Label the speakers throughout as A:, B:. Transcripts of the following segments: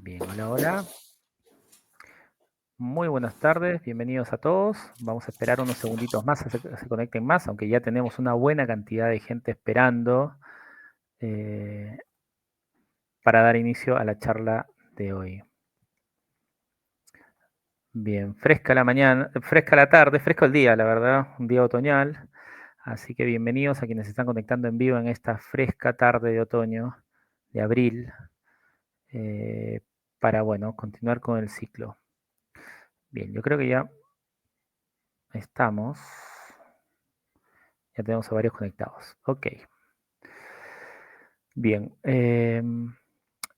A: Bien, hola, hola. Muy buenas tardes, bienvenidos a todos. Vamos a esperar unos segunditos más a que se conecten más, aunque ya tenemos una buena cantidad de gente esperando eh, para dar inicio a la charla de hoy. Bien, fresca la mañana, fresca la tarde, fresco el día, la verdad, un día otoñal. Así que bienvenidos a quienes se están conectando en vivo en esta fresca tarde de otoño, de abril, eh, para, bueno, continuar con el ciclo. Bien, yo creo que ya estamos. Ya tenemos a varios conectados. Ok. Bien.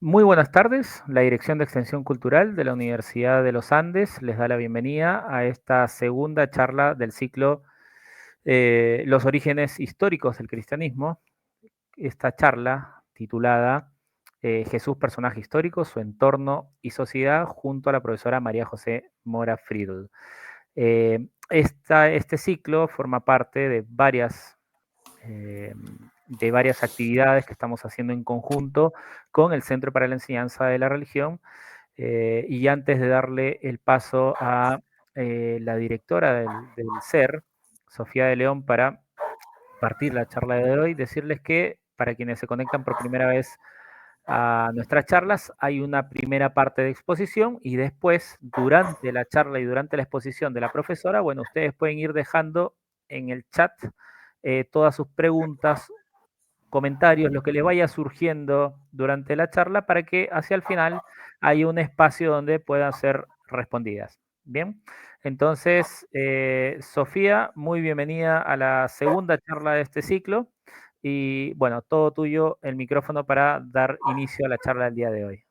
A: Muy buenas tardes. La Dirección de Extensión Cultural de la Universidad de los Andes les da la bienvenida a esta segunda charla del ciclo Los orígenes históricos del cristianismo. Esta charla titulada Jesús, personaje histórico, su entorno y sociedad, junto a la profesora María José Mora Friedl. Este ciclo forma parte de varias actividades que estamos haciendo en conjunto con el Centro para la Enseñanza de la Religión. Y antes de darle el paso a la directora del CER, Sofía de León, para partir la charla de hoy, decirles que para quienes se conectan por primera vez a nuestras charlas, hay una primera parte de exposición y después, durante la charla y durante la exposición de la profesora, bueno, ustedes pueden ir dejando en el chat todas sus preguntas, comentarios, lo que les vaya surgiendo durante la charla para que hacia el final haya un espacio donde puedan ser respondidas. Bien, entonces, Sofía, muy bienvenida a la segunda charla de este ciclo y bueno, todo tuyo el micrófono para dar inicio a la charla del día de hoy.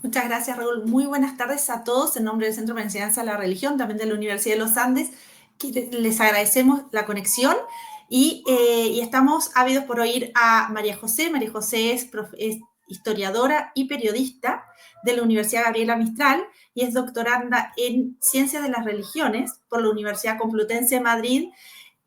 B: Muchas gracias, Raúl. Muy buenas tardes a todos en nombre del Centro para la Enseñanza de la Religión, también de la Universidad de los Andes, que les agradecemos la conexión y estamos ávidos por oír a María José. María José es historiadora y periodista de la Universidad Gabriela Mistral y es doctoranda en Ciencias de las Religiones por la Universidad Complutense de Madrid.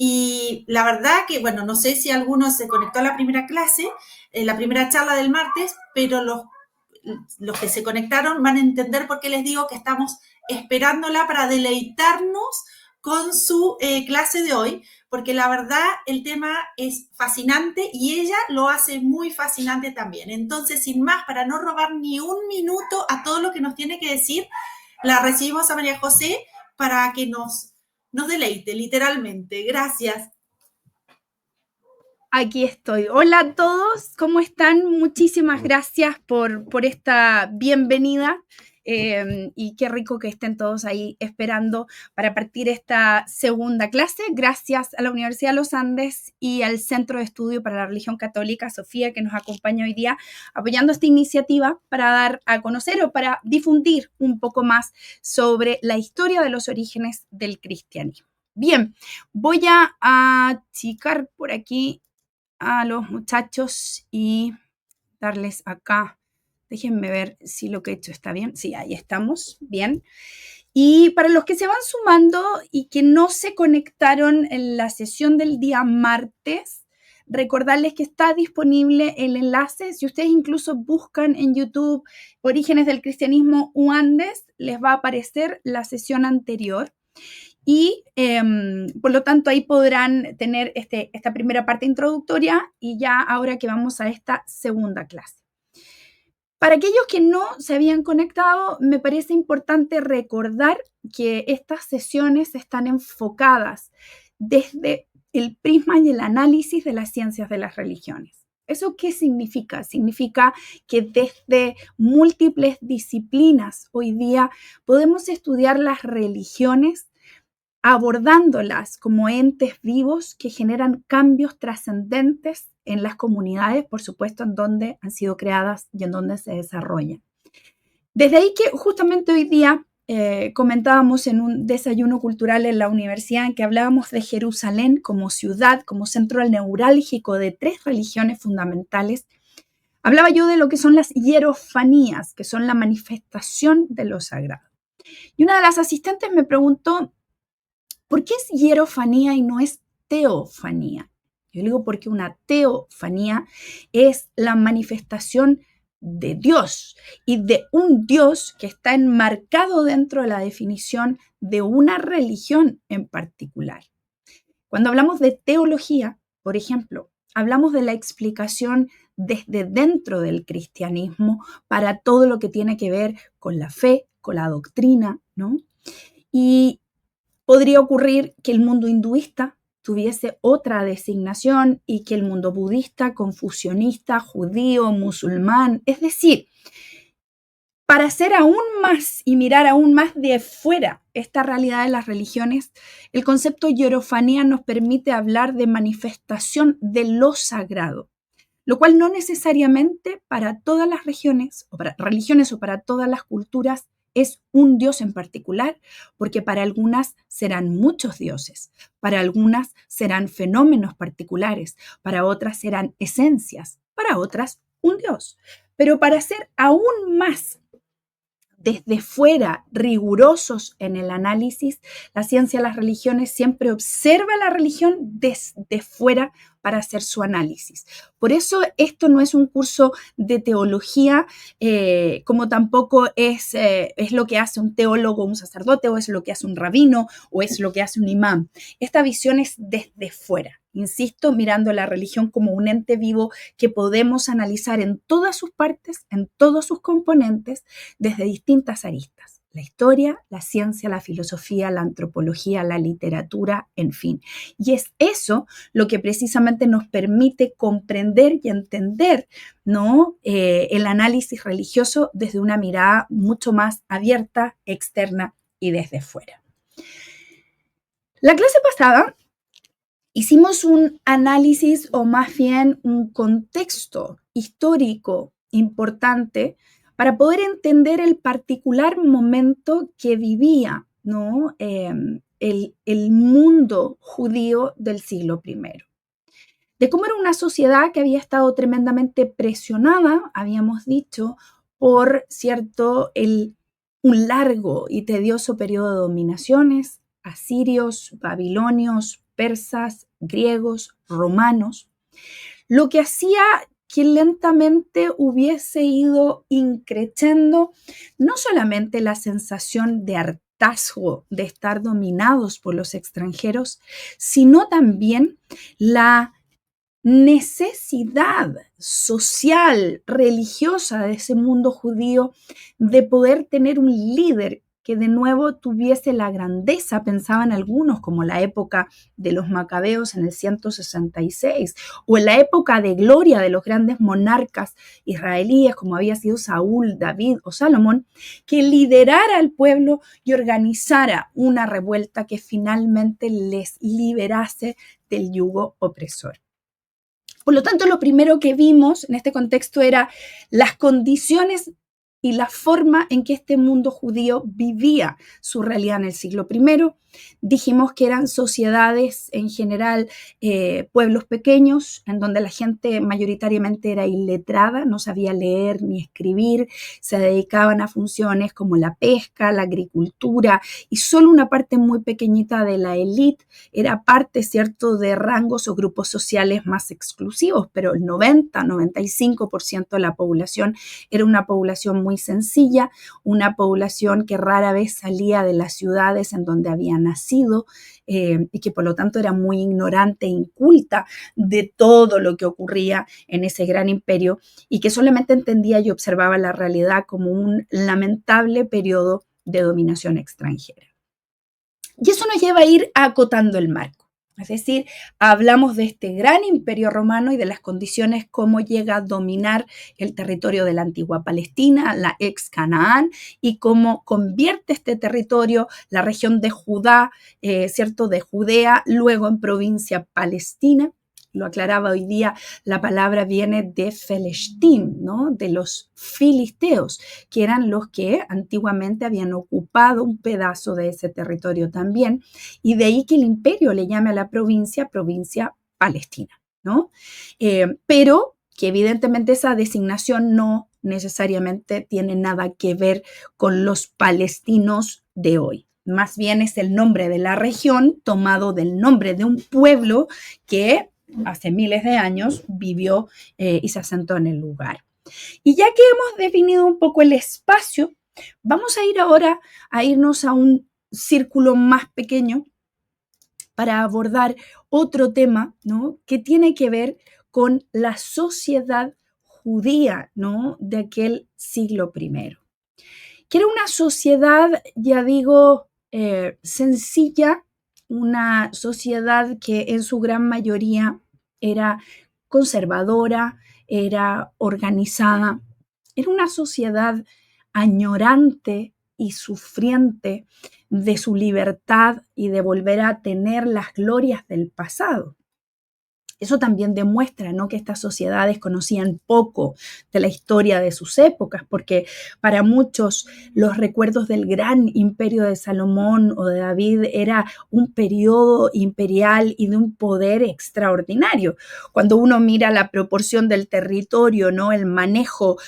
B: Y la verdad que, bueno, no sé si alguno se conectó a la primera clase, la primera charla del martes, pero los que se conectaron van a entender por qué les digo que estamos esperándola para deleitarnos con su clase de hoy, porque la verdad el tema es fascinante y ella lo hace muy fascinante también. Entonces, sin más, para no robar ni un minuto a todo lo que nos tiene que decir, la recibimos a María José para que nos deleite, literalmente. Gracias.
C: Aquí estoy. Hola a todos, ¿cómo están? Muchísimas gracias por esta bienvenida y qué rico que estén todos ahí esperando para partir esta segunda clase. Gracias a la Universidad de los Andes y al Centro de Estudio para la Religión Católica, Sofía, que nos acompaña hoy día apoyando esta iniciativa para dar a conocer o para difundir un poco más sobre la historia de los orígenes del cristianismo. Bien, voy a achicar por aquí a los muchachos y darles acá. Déjenme ver si lo que he hecho está bien. Sí, ahí estamos, bien. Y para los que se van sumando y que no se conectaron en la sesión del día martes, recordarles que está disponible el enlace. Si ustedes incluso buscan en YouTube Orígenes del Cristianismo UAndes, les va a aparecer la sesión anterior. Y por lo tanto ahí podrán tener esta primera parte introductoria y ya ahora que vamos a esta segunda clase. Para aquellos que no se habían conectado, me parece importante recordar que estas sesiones están enfocadas desde el prisma y el análisis de las ciencias de las religiones. ¿Eso qué significa? Significa que desde múltiples disciplinas hoy día podemos estudiar las religiones abordándolas como entes vivos que generan cambios trascendentes en las comunidades, por supuesto, en donde han sido creadas y en donde se desarrollan. Desde ahí que justamente hoy día comentábamos en un desayuno cultural en la universidad en que hablábamos de Jerusalén como ciudad, como centro neurálgico de tres religiones fundamentales. Hablaba yo de lo que son las hierofanías, que son la manifestación de lo sagrado. Y una de las asistentes me preguntó, ¿por qué es hierofanía y no es teofanía? Yo digo porque una teofanía es la manifestación de Dios y de un Dios que está enmarcado dentro de la definición de una religión en particular. Cuando hablamos de teología, por ejemplo, hablamos de la explicación desde dentro del cristianismo para todo lo que tiene que ver con la fe, con la doctrina, ¿no? Y podría ocurrir que el mundo hinduista tuviese otra designación y que el mundo budista, confucionista, judío, musulmán, es decir, para hacer aún más y mirar aún más de fuera esta realidad de las religiones, el concepto hierofanía nos permite hablar de manifestación de lo sagrado, lo cual no necesariamente para todas las regiones o para religiones o para todas las culturas es un dios en particular, porque para algunas serán muchos dioses, para algunas serán fenómenos particulares, para otras serán esencias, para otras un dios. Pero para ser aún más desde fuera, rigurosos en el análisis, la ciencia de las religiones siempre observa la religión desde fuera para hacer su análisis. Por eso esto no es un curso de teología, como tampoco es lo que hace un teólogo, un sacerdote, o es lo que hace un rabino, o es lo que hace un imán. Esta visión es desde fuera. Insisto, mirando la religión como un ente vivo que podemos analizar en todas sus partes, en todos sus componentes, desde distintas aristas. La historia, la ciencia, la filosofía, la antropología, la literatura, en fin. Y es eso lo que precisamente nos permite comprender y entender, ¿no? El análisis religioso desde una mirada mucho más abierta, externa y desde fuera. La clase pasada hicimos un análisis o más bien un contexto histórico importante para poder entender el particular momento que vivía, ¿no? el mundo judío del siglo I. De cómo era una sociedad que había estado tremendamente presionada, habíamos dicho, por, cierto, un largo y tedioso periodo de dominaciones, asirios, babilonios, persas, griegos, romanos, lo que hacía que lentamente hubiese ido increciendo no solamente la sensación de hartazgo de estar dominados por los extranjeros, sino también la necesidad social, religiosa de ese mundo judío de poder tener un líder que de nuevo tuviese la grandeza, pensaban algunos, como la época de los macabeos en el 166, o en la época de gloria de los grandes monarcas israelíes, como había sido Saúl, David o Salomón, que liderara al pueblo y organizara una revuelta que finalmente les liberase del yugo opresor. Por lo tanto, lo primero que vimos en este contexto era las condiciones y la forma en que este mundo judío vivía su realidad en el siglo I. Dijimos que eran sociedades en general, pueblos pequeños, en donde la gente mayoritariamente era iletrada, no sabía leer ni escribir, se dedicaban a funciones como la pesca, la agricultura, y solo una parte muy pequeñita de la élite era parte, ¿cierto?, de rangos o grupos sociales más exclusivos, pero el 90-95% de la población era una población muy sencilla, una población que rara vez salía de las ciudades en donde había nacido y que por lo tanto era muy ignorante e inculta de todo lo que ocurría en ese gran imperio y que solamente entendía y observaba la realidad como un lamentable periodo de dominación extranjera. Y eso nos lleva a ir acotando el marco. Es decir, hablamos de este gran imperio romano y de las condiciones cómo llega a dominar el territorio de la antigua Palestina, la ex Canaán, y cómo convierte este territorio, la región de Judá, ¿cierto?, de Judea, luego en provincia palestina. Lo aclaraba hoy día, la palabra viene de Felestim, ¿no?, de los filisteos, que eran los que antiguamente habían ocupado un pedazo de ese territorio también, y de ahí que el imperio le llame a la provincia palestina, ¿no? Pero que evidentemente esa designación no necesariamente tiene nada que ver con los palestinos de hoy. Más bien es el nombre de la región tomado del nombre de un pueblo que hace miles de años vivió y se asentó en el lugar. Y ya que hemos definido un poco el espacio, vamos a ir ahora a irnos a un círculo más pequeño para abordar otro tema, ¿no?, que tiene que ver con la sociedad judía, ¿no?, de aquel siglo I, que era una sociedad, ya digo, sencilla, una sociedad que en su gran mayoría era conservadora, era organizada, era una sociedad añorante y sufriente de su libertad y de volver a tener las glorias del pasado. Eso también demuestra, ¿no?, que estas sociedades conocían poco de la historia de sus épocas, porque para muchos los recuerdos del gran imperio de Salomón o de David era un periodo imperial y de un poder extraordinario. Cuando uno mira la proporción del territorio, ¿no?, el manejo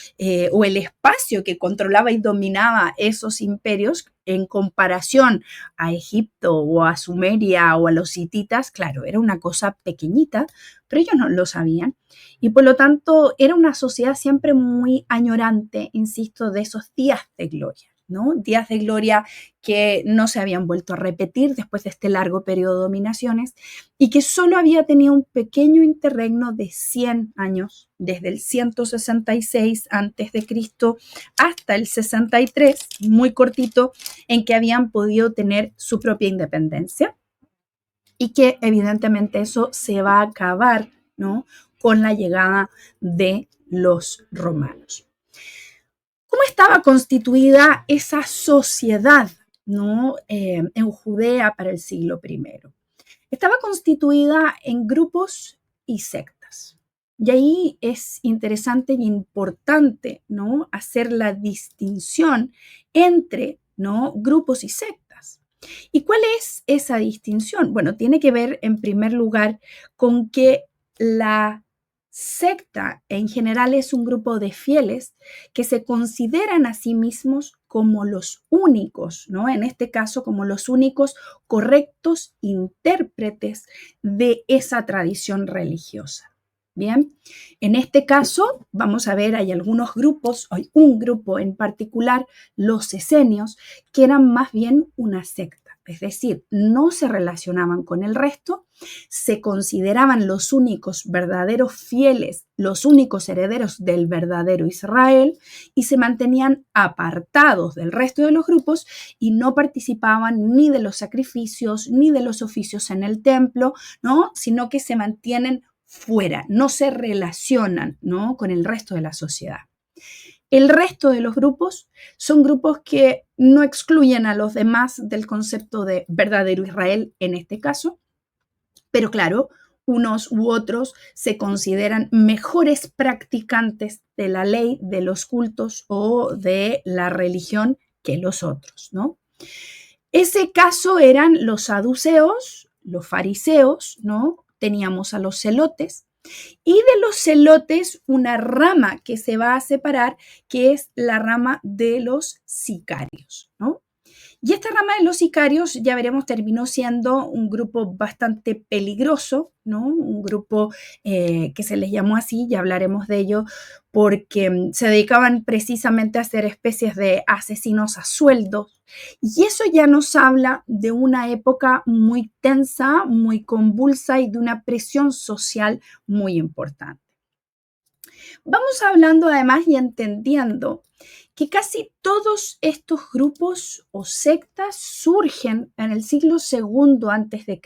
C: o el espacio que controlaba y dominaba esos imperios, en comparación a Egipto o a Sumeria o a los hititas, claro, era una cosa pequeñita, pero ellos no lo sabían. Y por lo tanto, era una sociedad siempre muy añorante, insisto, de esos días de gloria, ¿no? Días de gloria que no se habían vuelto a repetir después de este largo periodo de dominaciones y que solo había tenido un pequeño interregno de 100 años, desde el 166 a.C. hasta el 63, muy cortito, en que habían podido tener su propia independencia y que evidentemente eso se va a acabar, ¿no?, con la llegada de los romanos. ¿Cómo estaba constituida esa sociedad, ¿no?, en Judea para el siglo I? Estaba constituida en grupos y sectas. Y ahí es interesante y importante, ¿no?, hacer la distinción entre, ¿no?, grupos y sectas. ¿Y cuál es esa distinción? Bueno, tiene que ver en primer lugar con que la secta en general es un grupo de fieles que se consideran a sí mismos como los únicos, ¿no?, en este caso como los únicos correctos intérpretes de esa tradición religiosa. Bien, en este caso vamos a ver, hay algunos grupos, hay un grupo en particular, los esenios, que eran más bien una secta. Es decir, no se relacionaban con el resto, se consideraban los únicos verdaderos fieles, los únicos herederos del verdadero Israel y se mantenían apartados del resto de los grupos y no participaban ni de los sacrificios ni de los oficios en el templo, ¿no?, sino que se mantienen fuera, no se relacionan, ¿no?, con el resto de la sociedad. El resto de los grupos son grupos que no excluyen a los demás del concepto de verdadero Israel en este caso, pero claro, unos u otros se consideran mejores practicantes de la ley, de los cultos o de la religión que los otros, ¿no? Ese caso eran los saduceos, los fariseos, ¿no? Teníamos a los celotes. Y de los celotes, una rama que se va a separar, que es la rama de los sicarios, ¿no? Y esta rama de los sicarios, ya veremos, terminó siendo un grupo bastante peligroso, ¿no? Un grupo que se les llamó así, ya hablaremos de ello, porque se dedicaban precisamente a hacer especies de asesinos a sueldo. Y eso ya nos habla de una época muy tensa, muy convulsa y de una presión social muy importante. Vamos hablando además y entendiendo que casi todos estos grupos o sectas surgen en el siglo II a.C.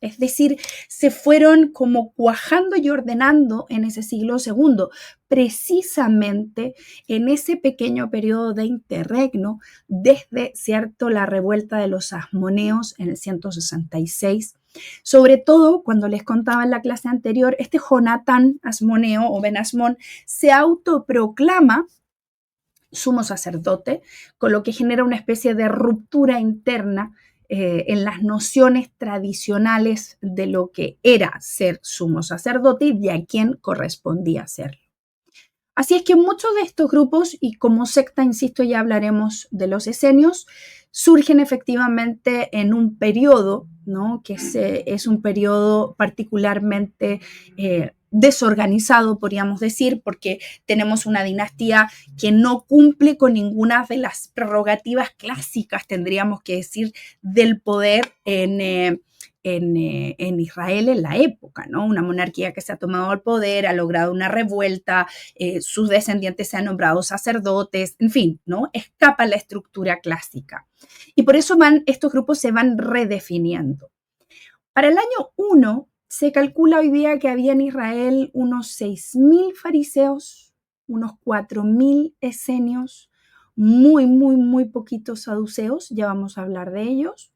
C: Es decir, se fueron como cuajando y ordenando en ese siglo II, precisamente en ese pequeño periodo de interregno desde, cierto, la revuelta de los asmoneos en el 166. Sobre todo, cuando les contaba en la clase anterior, este Jonatán Asmoneo o Ben Asmón se autoproclama sumo sacerdote, con lo que genera una especie de ruptura interna en las nociones tradicionales de lo que era ser sumo sacerdote y de a quién correspondía serlo. Así es que muchos de estos grupos, y como secta, insisto, ya hablaremos de los esenios, surgen efectivamente en un periodo, ¿no?, que es un periodo particularmente desorganizado, podríamos decir, porque tenemos una dinastía que no cumple con ninguna de las prerrogativas clásicas, tendríamos que decir, del poder en Israel en la época, ¿no? Una monarquía que se ha tomado el poder, ha logrado una revuelta, sus descendientes se han nombrado sacerdotes, en fin, ¿no? Escapa la estructura clásica. Y por eso estos grupos se van redefiniendo. Para el año 1, se calcula hoy día que había en Israel unos 6.000 fariseos, unos 4.000 esenios, muy poquitos saduceos, ya vamos a hablar de ellos,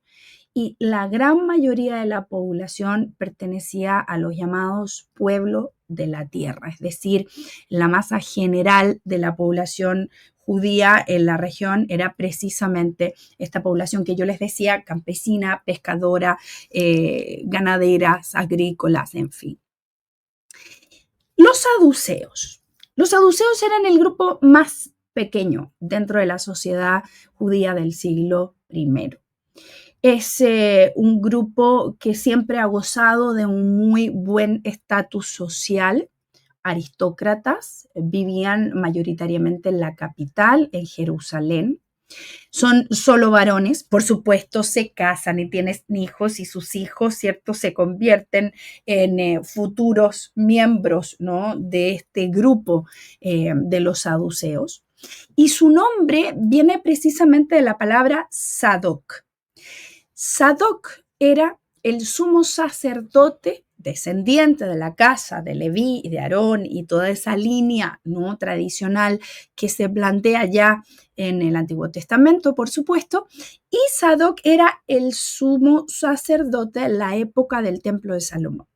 C: y la gran mayoría de la población pertenecía a los llamados pueblos de la tierra, es decir, la masa general de la población judía en la región era precisamente esta población que yo les decía, campesina, pescadora, ganaderas, agrícolas, en fin. Los saduceos. Los saduceos eran el grupo más pequeño dentro de la sociedad judía del siglo I. Es un grupo que siempre ha gozado de un muy buen estatus social. Aristócratas, vivían mayoritariamente en la capital, en Jerusalén. Son solo varones, por supuesto, se casan y tienen hijos y sus hijos, ¿cierto?, se convierten en futuros miembros, ¿no?, de este grupo de los saduceos. Y su nombre viene precisamente de la palabra Sadoc. Sadoc era el sumo sacerdote descendiente de la casa de Leví y de Aarón y toda esa línea, ¿no?, tradicional que se plantea ya en el Antiguo Testamento, por supuesto, y Sadoc era el sumo sacerdote en la época del Templo de Salomón.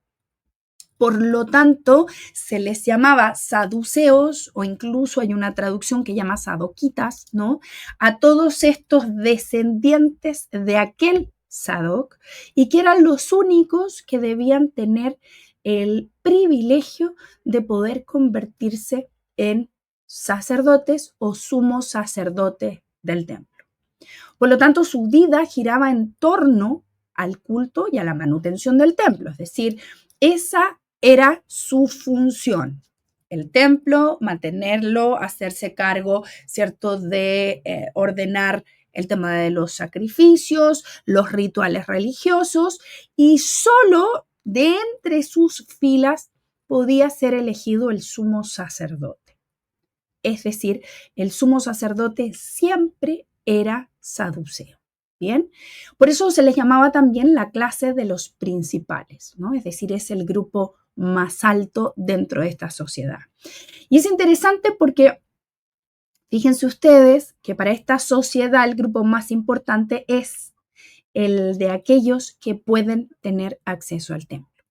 C: Por lo tanto, se les llamaba saduceos, o incluso hay una traducción que llama sadoquitas, ¿no?, a todos estos descendientes de aquel Sadoc, y que eran los únicos que debían tener el privilegio de poder convertirse en sacerdotes o sumos sacerdotes del templo. Por lo tanto, su vida giraba en torno al culto y a la manutención del templo, es decir, esa era su función. El templo, mantenerlo, hacerse cargo, ¿cierto?, de ordenar el tema de los sacrificios, los rituales religiosos, y solo de entre sus filas podía ser elegido el sumo sacerdote. Es decir, el sumo sacerdote siempre era saduceo. Bien, por eso se les llamaba también la clase de los principales, ¿no? Es decir, es el grupo más alto dentro de esta sociedad. Y es interesante porque fíjense ustedes que para esta sociedad el grupo más importante es el de aquellos que pueden tener acceso al templo,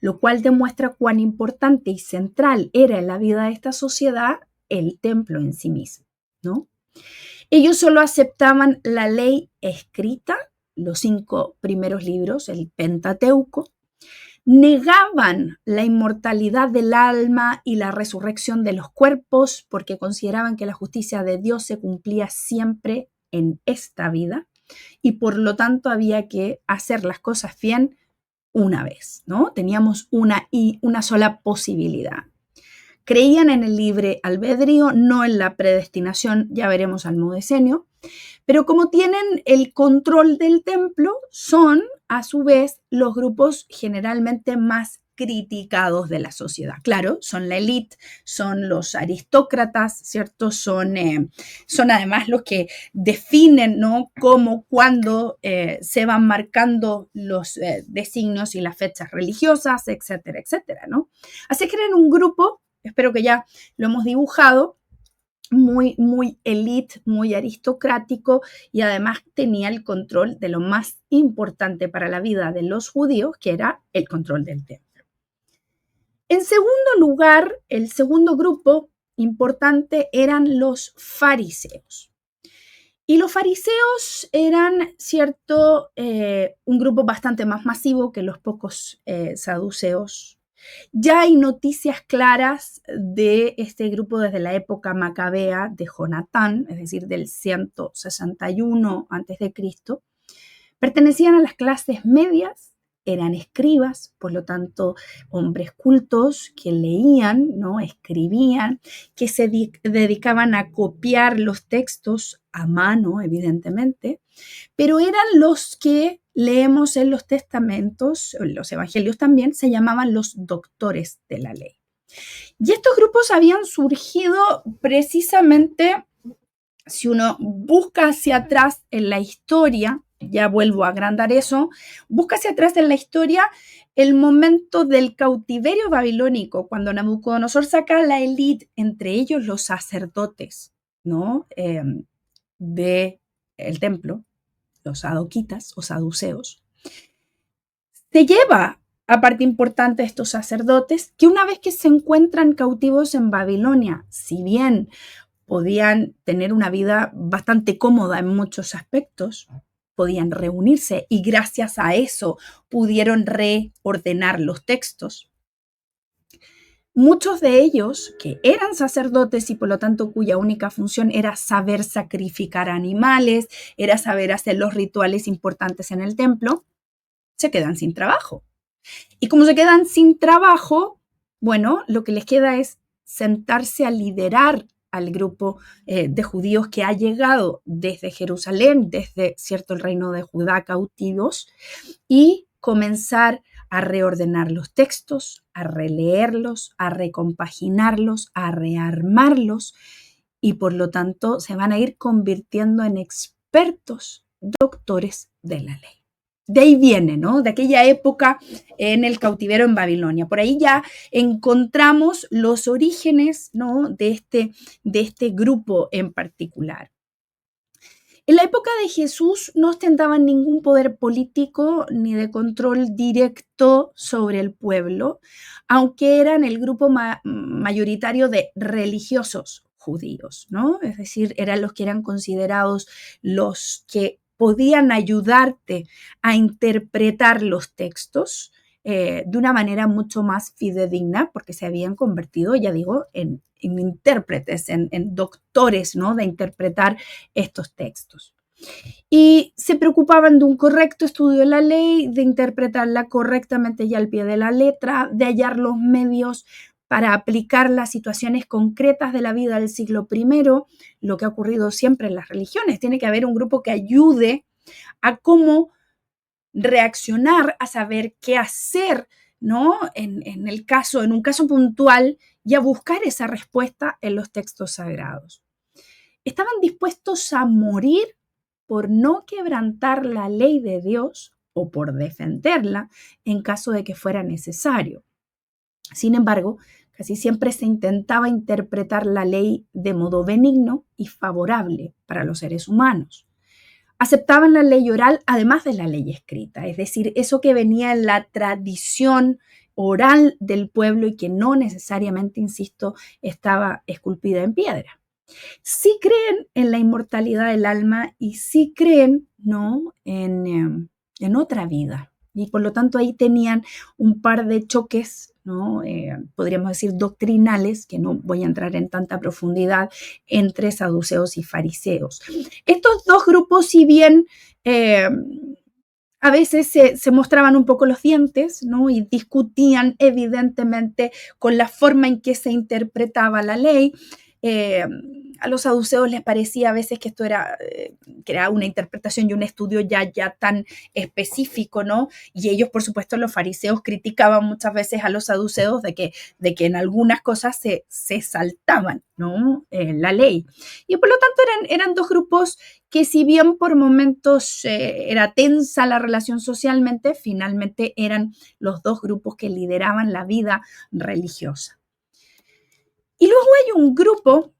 C: lo cual demuestra cuán importante y central era en la vida de esta sociedad el templo en sí mismo, ¿no? Ellos solo aceptaban la ley escrita, los 5 primeros libros, el Pentateuco, negaban la inmortalidad del alma y la resurrección de los cuerpos porque consideraban que la justicia de Dios se cumplía siempre en esta vida y por lo tanto había que hacer las cosas bien una vez, ¿no? Teníamos una sola posibilidad. Creían en el libre albedrío, no en la predestinación, ya veremos al nuevo decenio, pero como tienen el control del templo, son a su vez los grupos generalmente más criticados de la sociedad. Claro, son la élite, son los aristócratas, ¿cierto? Son además los que definen, ¿no?, cómo, cuándo se van marcando los designios y las fechas religiosas, etcétera, etcétera, ¿no? Así que eran un grupo, espero que ya lo hemos dibujado, muy elite, muy aristocrático, y además tenía el control de lo más importante para la vida de los judíos, que era el control del templo. En segundo lugar, el segundo grupo importante eran los fariseos. Y los fariseos eran, cierto, un grupo bastante más masivo que los pocos saduceos. Ya hay noticias claras de este grupo desde la época macabea de Jonatán, es decir, del 161 a.C. Pertenecían a las clases medias eran escribas, por lo tanto, hombres cultos que leían, ¿no? Escribían, que se dedicaban a copiar los textos a mano, evidentemente, pero eran los que leemos en los testamentos, en los evangelios también, se llamaban los doctores de la ley. Y estos grupos habían surgido precisamente, si uno busca hacia atrás en la historia, ya vuelvo a agrandar eso, busca hacia atrás en la historia el momento del cautiverio babilónico, cuando Nabucodonosor saca a la élite, entre ellos los sacerdotes, ¿no? De el templo, los sadoquitas o saduceos, se lleva a parte importante a estos sacerdotes que una vez que se encuentran cautivos en Babilonia, si bien podían tener una vida bastante cómoda en muchos aspectos, podían reunirse y gracias a eso pudieron reordenar los textos. Muchos de ellos, que eran sacerdotes y por lo tanto cuya única función era saber sacrificar animales, era saber hacer los rituales importantes en el templo, se quedan sin trabajo. Y como se quedan sin trabajo, bueno, lo que les queda es sentarse a liderar al grupo de judíos que ha llegado desde Jerusalén, desde cierto el reino de Judá cautivos, y comenzar a reordenar los textos, a releerlos, a recompaginarlos, a rearmarlos, y por lo tanto se van a ir convirtiendo en expertos, doctores de la ley. De ahí viene, ¿no? De aquella época en el cautiverio en Babilonia. Por ahí ya encontramos los orígenes, ¿no? de este grupo en particular. En la época de Jesús no ostentaban ningún poder político ni de control directo sobre el pueblo, aunque eran el grupo mayoritario de religiosos judíos, ¿no? Es decir, eran los que eran considerados los que podían ayudarte a interpretar los textos de una manera mucho más fidedigna, porque se habían convertido, ya digo, en intérpretes, en doctores, ¿no? de interpretar estos textos. Y se preocupaban de un correcto estudio de la ley, de interpretarla correctamente y al pie de la letra, de hallar los medios para aplicar las situaciones concretas de la vida del siglo I, lo que ha ocurrido siempre en las religiones. Tiene que haber un grupo que ayude a cómo reaccionar, a saber qué hacer, ¿no? En un caso puntual, y a buscar esa respuesta en los textos sagrados. Estaban dispuestos a morir por no quebrantar la ley de Dios o por defenderla en caso de que fuera necesario. Sin embargo, casi siempre se intentaba interpretar la ley de modo benigno y favorable para los seres humanos. Aceptaban la ley oral además de la ley escrita, es decir, eso que venía en la tradición oral del pueblo y que no necesariamente, insisto, estaba esculpida en piedra. Sí creen en la inmortalidad del alma y sí creen, ¿no? en otra vida. Y por lo tanto ahí tenían un par de choques, ¿no? Podríamos decir doctrinales, que no voy a entrar en tanta profundidad, entre saduceos y fariseos. Estos dos grupos, si bien a veces se mostraban un poco los dientes, ¿no? y discutían evidentemente con la forma en que se interpretaba la ley, a los saduceos les parecía a veces que esto era, que era una interpretación y un estudio ya tan específico, ¿no? Y ellos, por supuesto, los fariseos criticaban muchas veces a los saduceos de que en algunas cosas se saltaban, ¿no? La ley. Y por lo tanto eran dos grupos que, si bien por momentos era tensa la relación socialmente, finalmente eran los dos grupos que lideraban la vida religiosa. Y luego hay un grupo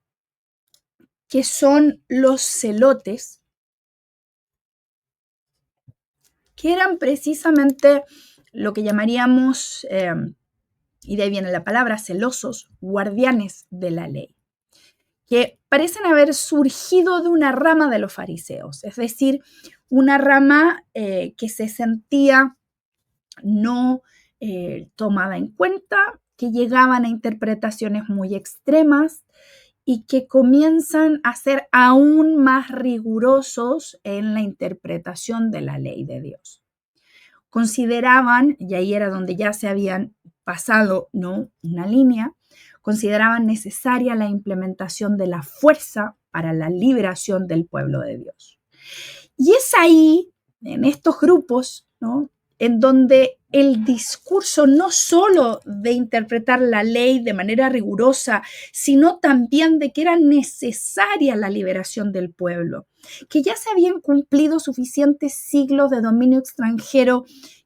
C: que son los celotes, que eran precisamente lo que llamaríamos, y de ahí viene la palabra, celosos, guardianes de la ley, que parecen haber surgido de una rama de los fariseos, es decir, una rama que se sentía no tomada en cuenta, que llegaban a interpretaciones muy extremas, y que comienzan a ser aún más rigurosos en la interpretación de la ley de Dios. consideraban, y ahí era donde ya se habían pasado, ¿no?, una línea, consideraban necesaria la implementación de la fuerza para la liberación del pueblo de Dios. Y es ahí, en estos grupos, ¿no?, en donde el discurso no solo de interpretar la ley de manera rigurosa, sino también de que era necesaria la liberación del pueblo, que ya se habían cumplido suficientes siglos de dominio extranjero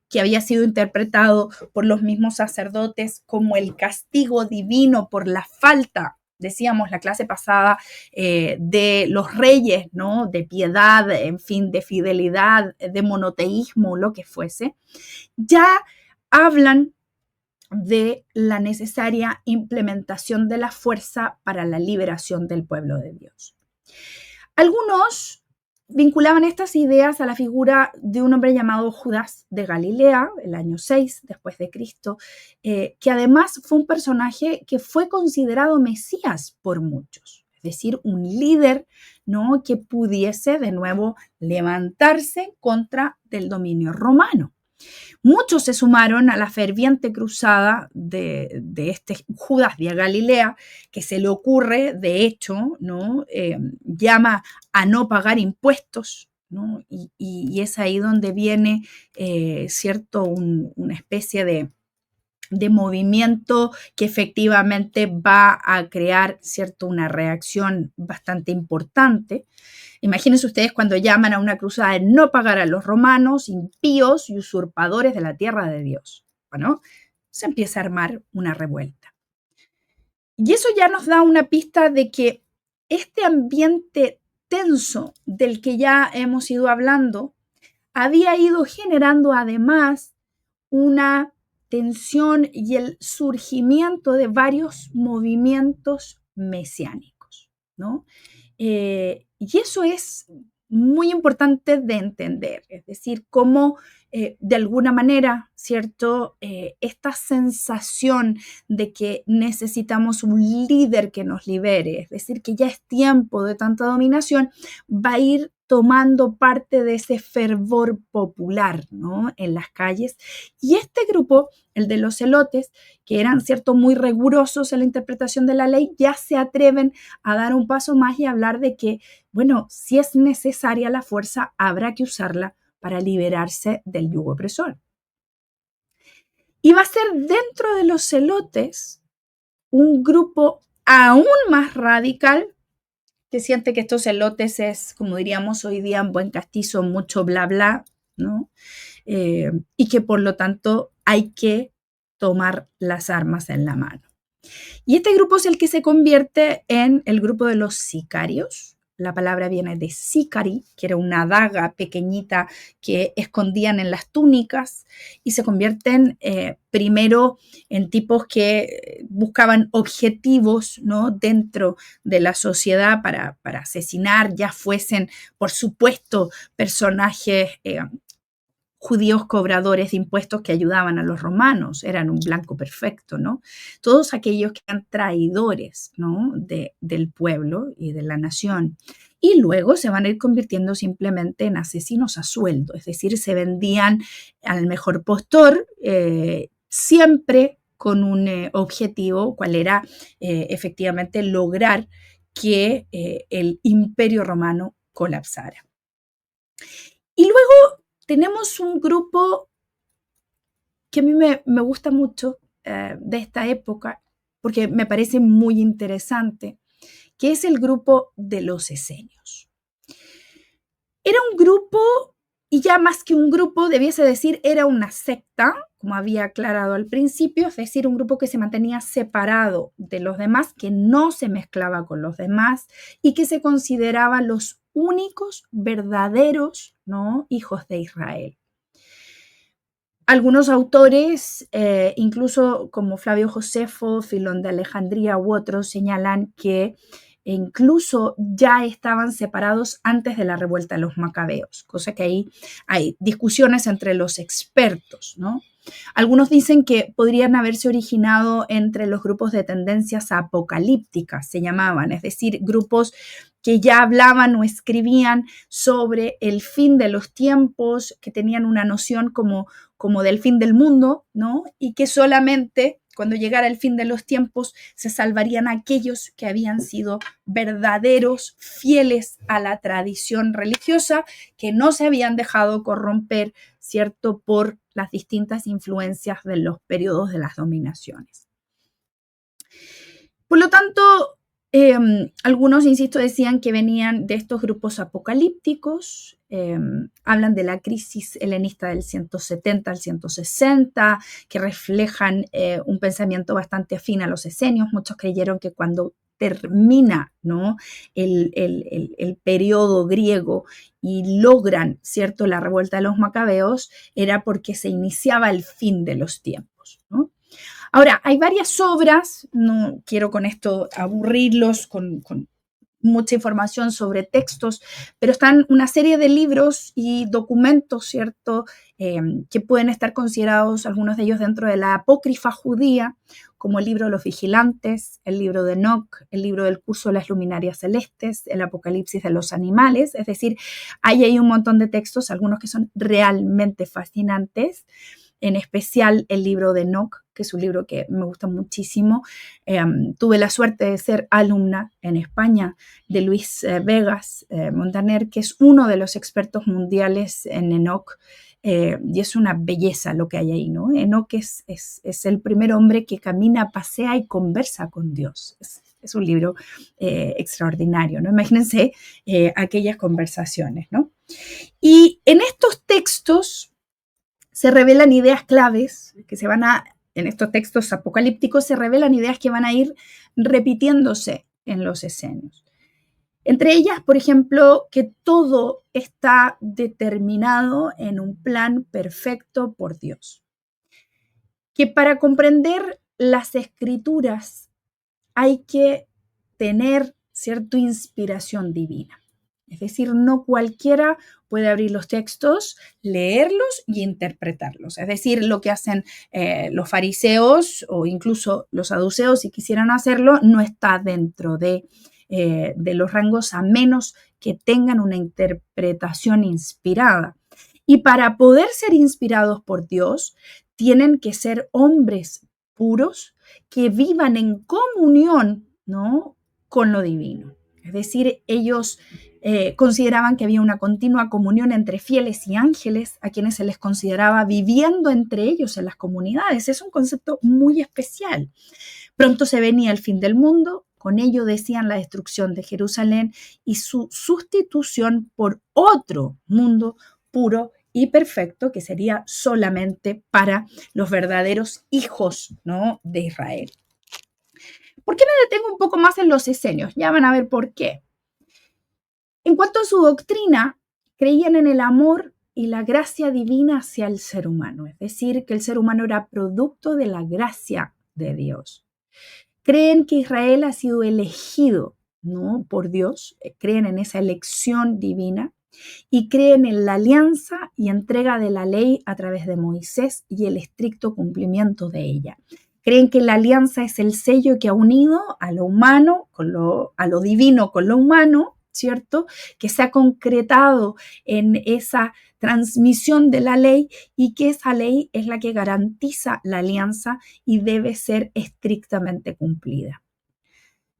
C: que había sido interpretado por los mismos sacerdotes como el castigo divino por la falta, decíamos la clase pasada, de los reyes, ¿no?, de piedad, en fin, de fidelidad, de monoteísmo, lo que fuese, ya hablan de la necesaria implementación de la fuerza para la liberación del pueblo de Dios. Algunos vinculaban estas ideas a la figura de un hombre llamado Judas de Galilea, el año 6 después de Cristo, que además fue un personaje que fue considerado Mesías por muchos, es decir, un líder, ¿no?, que pudiese de nuevo levantarse contra del dominio romano. Muchos se sumaron a la ferviente cruzada de este Judas de Galilea, que se le ocurre, de hecho, ¿no?, llama a no pagar impuestos, ¿no? Y es ahí donde viene, ¿cierto?, una especie de movimiento que efectivamente va a crear, ¿cierto?, una reacción bastante importante. Imagínense ustedes cuando llaman a una cruzada de no pagar a los romanos, impíos y usurpadores de la tierra de Dios. Bueno, se empieza a armar una revuelta. Y eso ya nos da una pista de que este ambiente tenso del que ya hemos ido hablando había ido generando además una tensión y el surgimiento de varios movimientos mesiánicos, ¿no? Y eso es muy importante de entender, es decir, cómo de alguna manera, ¿cierto?, esta sensación de que necesitamos un líder que nos libere, es decir, que ya es tiempo de tanta dominación, va a ir tomando parte de ese fervor popular, ¿no?, en las calles. Y este grupo, el de los celotes, que eran, ¿cierto?, muy rigurosos en la interpretación de la ley, ya se atreven a dar un paso más y hablar de que, bueno, si es necesaria la fuerza, habrá que usarla para liberarse del yugo opresor. Y va a ser dentro de los celotes un grupo aún más radical que siente que estos celotes es, como diríamos hoy día en buen castizo, mucho bla bla, ¿no? Y que por lo tanto hay que tomar las armas en la mano. Y este grupo es el que se convierte en el grupo de los sicarios. La palabra viene de sicari, que era una daga pequeñita que escondían en las túnicas, y se convierten primero en tipos que buscaban objetivos, ¿no?, dentro de la sociedad para asesinar, ya fuesen, por supuesto, personajes judíos cobradores de impuestos que ayudaban a los romanos, eran un blanco perfecto, ¿no? Todos aquellos que eran traidores, ¿no?, del pueblo y de la nación. Y luego se van a ir convirtiendo simplemente en asesinos a sueldo, es decir, se vendían al mejor postor, siempre con un objetivo, cual era efectivamente lograr que el imperio romano colapsara. Y luego tenemos un grupo que a mí me gusta mucho de esta época, porque me parece muy interesante, que es el grupo de los esenios. Era un grupo, y ya más que un grupo, debiese decir, era una secta, como había aclarado al principio, es decir, un grupo que se mantenía separado de los demás, que no se mezclaba con los demás y que se consideraba los únicos verdaderos, ¿no?, hijos de Israel. Algunos autores, incluso como Flavio Josefo, Filón de Alejandría u otros, señalan que e incluso ya estaban separados antes de la revuelta de los macabeos, cosa que ahí hay discusiones entre los expertos, ¿no? Algunos dicen que podrían haberse originado entre los grupos de tendencias apocalípticas, se llamaban, es decir, grupos que ya hablaban o escribían sobre el fin de los tiempos, que tenían una noción como del fin del mundo, ¿no? Y que solamente cuando llegara el fin de los tiempos se salvarían aquellos que habían sido verdaderos, fieles a la tradición religiosa, que no se habían dejado corromper, ¿cierto?, por las distintas influencias de los periodos de las dominaciones. Por lo tanto, algunos, insisto, decían que venían de estos grupos apocalípticos, hablan de la crisis helenista del 170 al 160, que reflejan un pensamiento bastante afín a los esenios. Muchos creyeron que cuando termina, ¿no?, el periodo griego y logran, ¿cierto?, la revuelta de los macabeos, era porque se iniciaba el fin de los tiempos, ¿no? Ahora, hay varias obras, no quiero con esto aburrirlos con mucha información sobre textos, pero están una serie de libros y documentos, ¿cierto?, que pueden estar considerados, algunos de ellos dentro de la apócrifa judía, como el libro de los vigilantes, el libro de Enoc, el libro del curso de las luminarias celestes, el apocalipsis de los animales, es decir, hay ahí un montón de textos, algunos que son realmente fascinantes, en especial el libro de Enoc, que es un libro que me gusta muchísimo. Tuve la suerte de ser alumna en España de Luis Vegas Montaner, que es uno de los expertos mundiales en Enoc, y es una belleza lo que hay ahí, ¿no? Enoc es el primer hombre que camina, pasea y conversa con Dios. Es un libro extraordinario, ¿no? Imagínense aquellas conversaciones, ¿no? Y en estos textos se revelan ideas claves que en estos textos apocalípticos se revelan ideas que van a ir repitiéndose en los esenios. Entre ellas, por ejemplo, que todo está determinado en un plan perfecto por Dios. Que para comprender las escrituras hay que tener cierta inspiración divina. Es decir, no cualquiera puede abrir los textos, leerlos y interpretarlos. Es decir, lo que hacen los fariseos o incluso los saduceos, si quisieran hacerlo, no está dentro de los rangos, a menos que tengan una interpretación inspirada. Y para poder ser inspirados por Dios, tienen que ser hombres puros que vivan en comunión, ¿no?, con lo divino. Es decir, ellos consideraban que había una continua comunión entre fieles y ángeles, a quienes se les consideraba viviendo entre ellos en las comunidades. Es un concepto muy especial. Pronto se venía el fin del mundo, con ello decían la destrucción de Jerusalén y su sustitución por otro mundo puro y perfecto, que sería solamente para los verdaderos hijos, ¿no?, de Israel. ¿Por qué me detengo un poco más en los esenios? Ya van a ver por qué. En cuanto a su doctrina, creían en el amor y la gracia divina hacia el ser humano, es decir, que el ser humano era producto de la gracia de Dios. Creen que Israel ha sido elegido, ¿no?, por Dios, creen en esa elección divina y creen en la alianza y entrega de la ley a través de Moisés y el estricto cumplimiento de ella. Creen que la alianza es el sello que ha unido a lo humano, a lo divino con lo humano, ¿cierto?, que se ha concretado en esa transmisión de la ley y que esa ley es la que garantiza la alianza y debe ser estrictamente cumplida.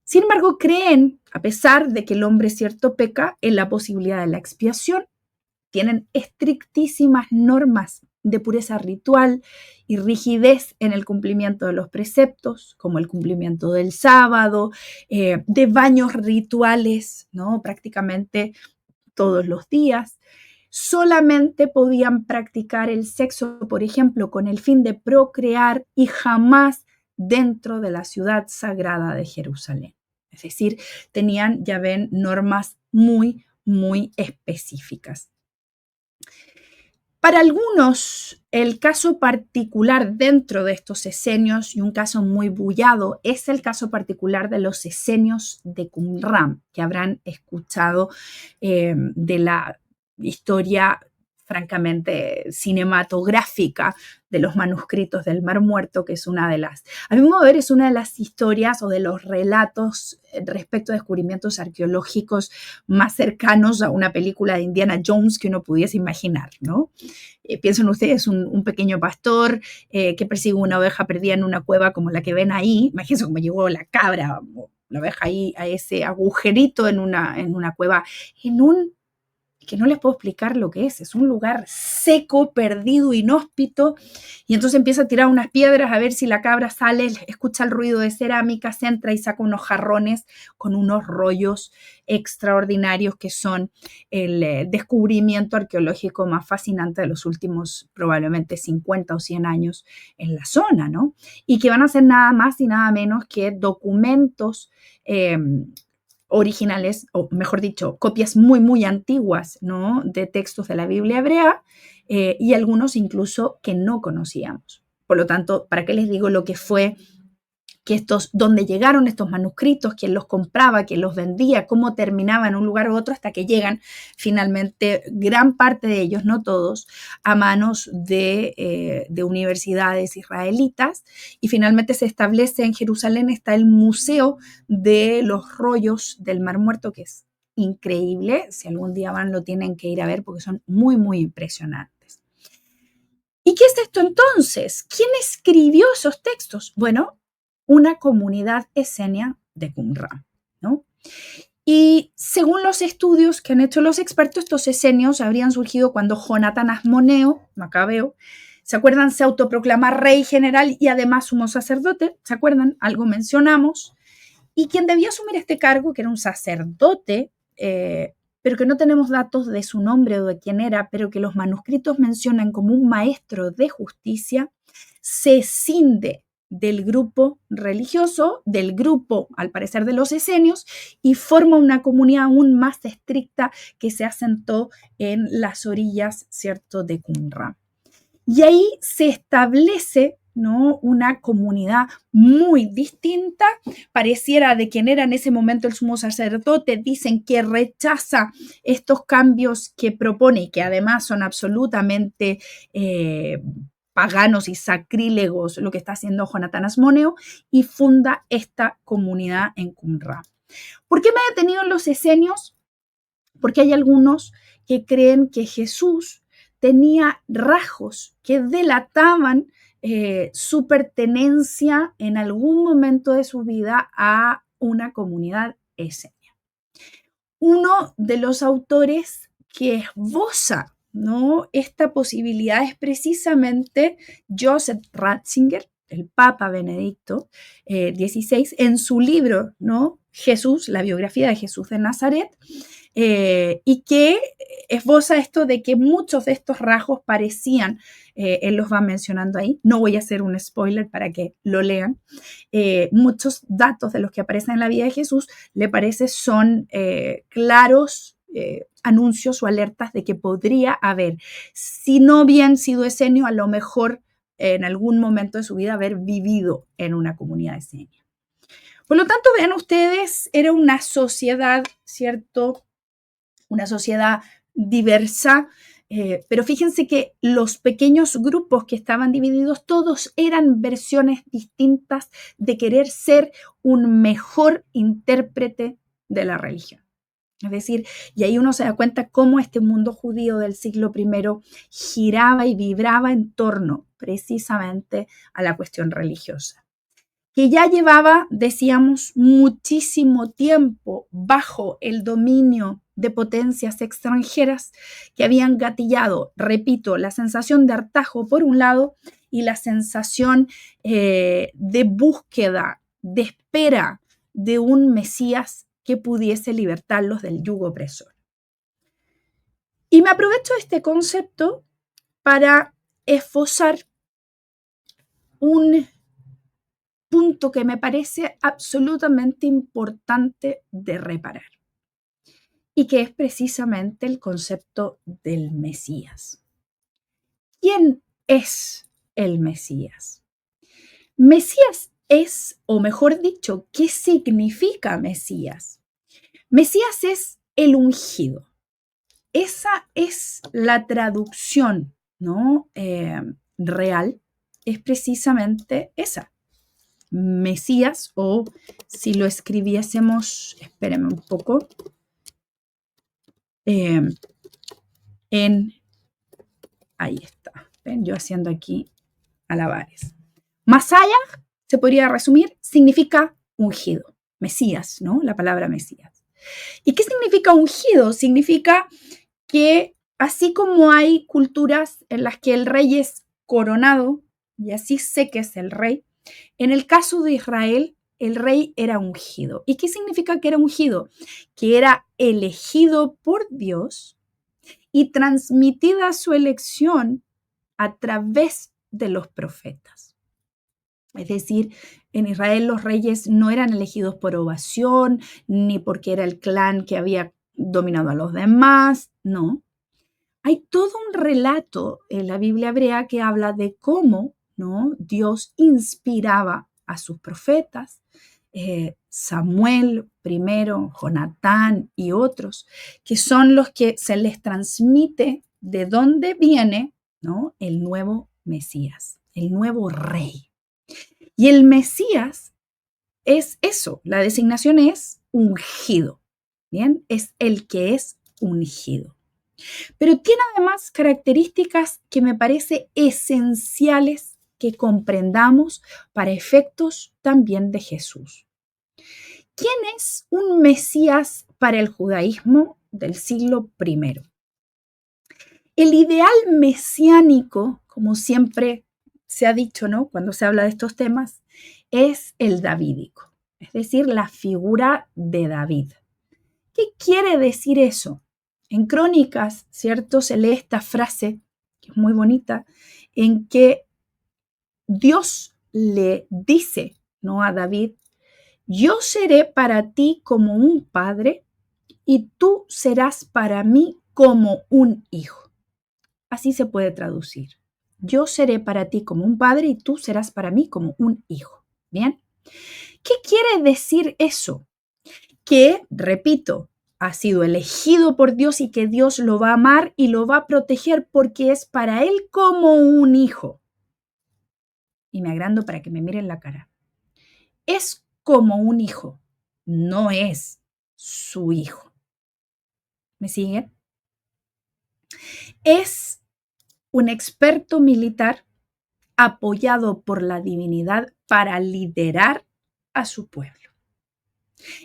C: Sin embargo, creen, a pesar de que el hombre cierto peca, en la posibilidad de la expiación. Tienen estrictísimas normas de pureza ritual y rigidez en el cumplimiento de los preceptos, como el cumplimiento del sábado, de baños rituales, ¿no?, prácticamente todos los días. Solamente podían practicar el sexo, por ejemplo, con el fin de procrear y jamás dentro de la ciudad sagrada de Jerusalén. Es decir, tenían, ya ven, normas muy, muy específicas. Para algunos, el caso particular dentro de estos esenios, y un caso muy bullado, es el caso particular de los esenios de Qumran, que habrán escuchado de la historia francamente cinematográfica de los manuscritos del Mar Muerto, que es una de las, a mi modo de ver, es una de las historias o de los relatos respecto a descubrimientos arqueológicos más cercanos a una película de Indiana Jones que uno pudiese imaginar, ¿no? Piensen ustedes, un pequeño pastor que persigue una oveja perdida en una cueva como la que ven ahí. Imagínense cómo llegó la cabra, la oveja ahí a ese agujerito en una cueva, en un que no les puedo explicar lo que es un lugar seco, perdido, inhóspito, y entonces empieza a tirar unas piedras a ver si la cabra sale, escucha el ruido de cerámica, se entra y saca unos jarrones con unos rollos extraordinarios que son el descubrimiento arqueológico más fascinante de los últimos probablemente 50 o 100 años en la zona, ¿no? Y que van a ser nada más y nada menos que documentos originales, o mejor dicho, copias muy, muy antiguas, ¿no?, de textos de la Biblia hebrea y algunos incluso que no conocíamos. Por lo tanto, ¿para qué les digo lo que fue que dónde llegaron estos manuscritos, quién los compraba, quién los vendía, cómo terminaban en un lugar u otro, hasta que llegan finalmente gran parte de ellos, no todos, a manos de universidades israelitas, y finalmente se establece en Jerusalén, está el Museo de los Rollos del Mar Muerto, que es increíble. Si algún día van, lo tienen que ir a ver porque son muy, muy impresionantes. ¿Y qué es esto entonces? ¿Quién escribió esos textos? Bueno, una comunidad esenia de Qumran, ¿no? Y según los estudios que han hecho los expertos, estos esenios habrían surgido cuando Jonatán Asmoneo, macabeo, ¿se acuerdan? Se autoproclama rey general y además sumo sacerdote, ¿se acuerdan? Algo mencionamos. Y quien debía asumir este cargo, que era un sacerdote, pero que no tenemos datos de su nombre o de quién era, pero que los manuscritos mencionan como un maestro de justicia, se escinde del grupo religioso, del grupo, al parecer, de los esenios, y forma una comunidad aún más estricta que se asentó en las orillas, ¿cierto?, de Qumran. Y ahí se establece, ¿no?, una comunidad muy distinta. Pareciera de quien era en ese momento el sumo sacerdote, dicen que rechaza estos cambios que propone y que además son absolutamente paganos y sacrílegos lo que está haciendo Jonatán Asmoneo, y funda esta comunidad en Qumran. ¿Por qué me he detenido en los esenios? Porque hay algunos que creen que Jesús tenía rasgos que delataban su pertenencia en algún momento de su vida a una comunidad esenia. Uno de los autores que esboza, ¿no?, esta posibilidad es precisamente Joseph Ratzinger, el Papa Benedicto XVI, en su libro, ¿no?, Jesús, la biografía de Jesús de Nazaret, y que esboza esto de que muchos de estos rasgos parecían, él los va mencionando ahí, no voy a hacer un spoiler para que lo lean, muchos datos de los que aparecen en la vida de Jesús, le parece son claros anuncios o alertas de que podría haber, si no bien sido esenio, a lo mejor en algún momento de su vida haber vivido en una comunidad esenia. Por lo tanto, vean ustedes, era una sociedad, ¿cierto?, una sociedad diversa, pero fíjense que los pequeños grupos que estaban divididos, todos eran versiones distintas de querer ser un mejor intérprete de la religión. Es decir, y ahí uno se da cuenta cómo este mundo judío del siglo I giraba y vibraba en torno precisamente a la cuestión religiosa, que ya llevaba, decíamos, muchísimo tiempo bajo el dominio de potencias extranjeras que habían gatillado, repito, la sensación de hartazgo por un lado y la sensación de búsqueda, de espera de un Mesías que pudiese libertarlos del yugo opresor. Y me aprovecho de este concepto para esbozar un punto que me parece absolutamente importante de reparar, y que es precisamente el concepto del Mesías. ¿quién es el Mesías? Mesías es, o mejor dicho, ¿qué significa Mesías? Mesías es el ungido. Esa es la traducción, ¿no? Real, es precisamente esa. Mesías, o si lo escribiésemos, espérenme un poco, ahí está, ven, yo haciendo aquí alabares. Masaya, se podría resumir, significa ungido, Mesías, ¿no? La palabra Mesías. ¿Y qué significa ungido? Significa que así como hay culturas en las que el rey es coronado, y así sé que es el rey, en el caso de Israel, el rey era ungido. ¿Y qué significa que era ungido? Que era elegido por Dios y transmitida su elección a través de los profetas. Es decir, en Israel los reyes no eran elegidos por ovación, ni porque era el clan que había dominado a los demás, no. Hay todo un relato en la Biblia hebrea que habla de cómo, ¿no?, Dios inspiraba a sus profetas, Samuel primero, Jonatán y otros, que son los que se les transmite de dónde viene, ¿no?, el nuevo Mesías, el nuevo rey. Y el Mesías es eso, la designación es ungido, ¿bien? Es el que es ungido. Pero tiene además características que me parece esenciales que comprendamos para efectos también de Jesús. ¿Quién es un Mesías para el judaísmo del siglo I? El ideal mesiánico, como siempre se ha dicho, ¿no?, cuando se habla de estos temas, es el davídico, es decir, la figura de David. ¿Qué quiere decir eso? En Crónicas, ¿cierto?, se lee esta frase, que es muy bonita, en que Dios le dice, ¿no?, a David: yo seré para ti como un padre y tú serás para mí como un hijo. Así se puede traducir. Yo seré para ti como un padre y tú serás para mí como un hijo. ¿Bien? ¿Qué quiere decir eso? Que, repito, ha sido elegido por Dios y que Dios lo va a amar y lo va a proteger porque es para él como un hijo. Y me agrando para que me miren la cara. Es como un hijo, no es su hijo. ¿Me siguen? Es un experto militar apoyado por la divinidad para liderar a su pueblo.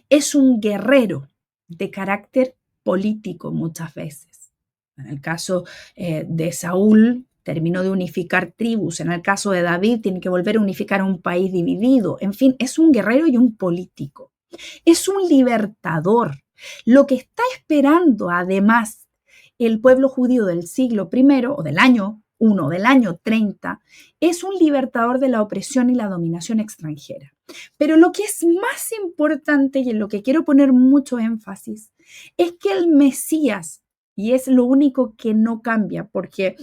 C: Es un guerrero de carácter político muchas veces. En el caso de Saúl, terminó de unificar tribus. En el caso de David, tiene que volver a unificar un país dividido. En fin, es un guerrero y un político. Es un libertador. Lo que está esperando, además, el pueblo judío del siglo I o del año 1, del año 30, es un libertador de la opresión y la dominación extranjera. Pero lo que es más importante y en lo que quiero poner mucho énfasis es que el Mesías, y es lo único que no cambia, porque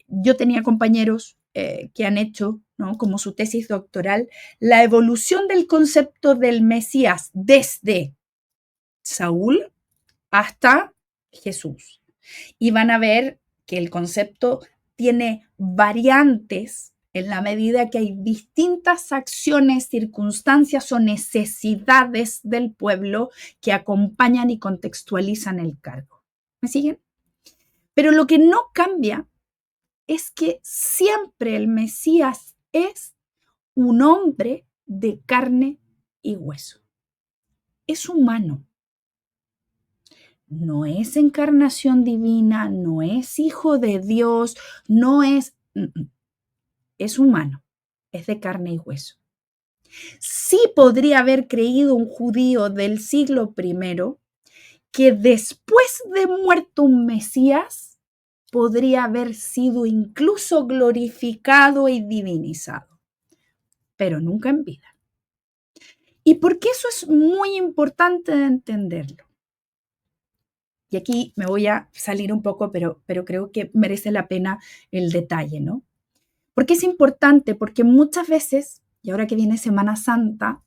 C: yo tenía compañeros que han hecho, ¿no?, como su tesis doctoral, la evolución del concepto del Mesías desde Saúl hasta Jesús. Y van a ver que el concepto tiene variantes en la medida que hay distintas acciones, circunstancias o necesidades del pueblo que acompañan y contextualizan el cargo. ¿Me siguen? Pero lo que no cambia es que siempre el Mesías es un hombre de carne y hueso. Es humano. No es encarnación divina, no es hijo de Dios, no es... Es humano, es de carne y hueso. Sí podría haber creído un judío del siglo I que después de muerto un Mesías podría haber sido incluso glorificado y divinizado, pero nunca en vida. ¿Y por qué eso es muy importante de entenderlo? Y aquí me voy a salir un poco, pero creo que merece la pena el detalle, ¿no? ¿Por qué es importante? Porque muchas veces, y ahora que viene Semana Santa,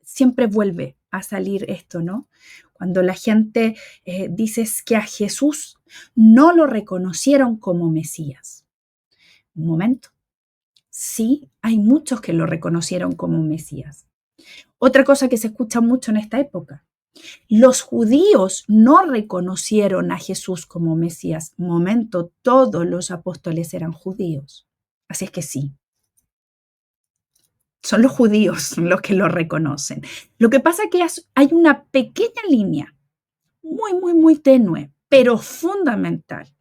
C: siempre vuelve a salir esto, ¿no? Cuando la gente dice que a Jesús no lo reconocieron como Mesías. Un momento. Sí, hay muchos que lo reconocieron como Mesías. Otra cosa que se escucha mucho en esta época. Los judíos no reconocieron a Jesús como Mesías. Momento, todos los apóstoles eran judíos. Así es que sí, son los judíos los que lo reconocen. Lo que pasa es que hay una pequeña línea, muy tenue, pero fundamental,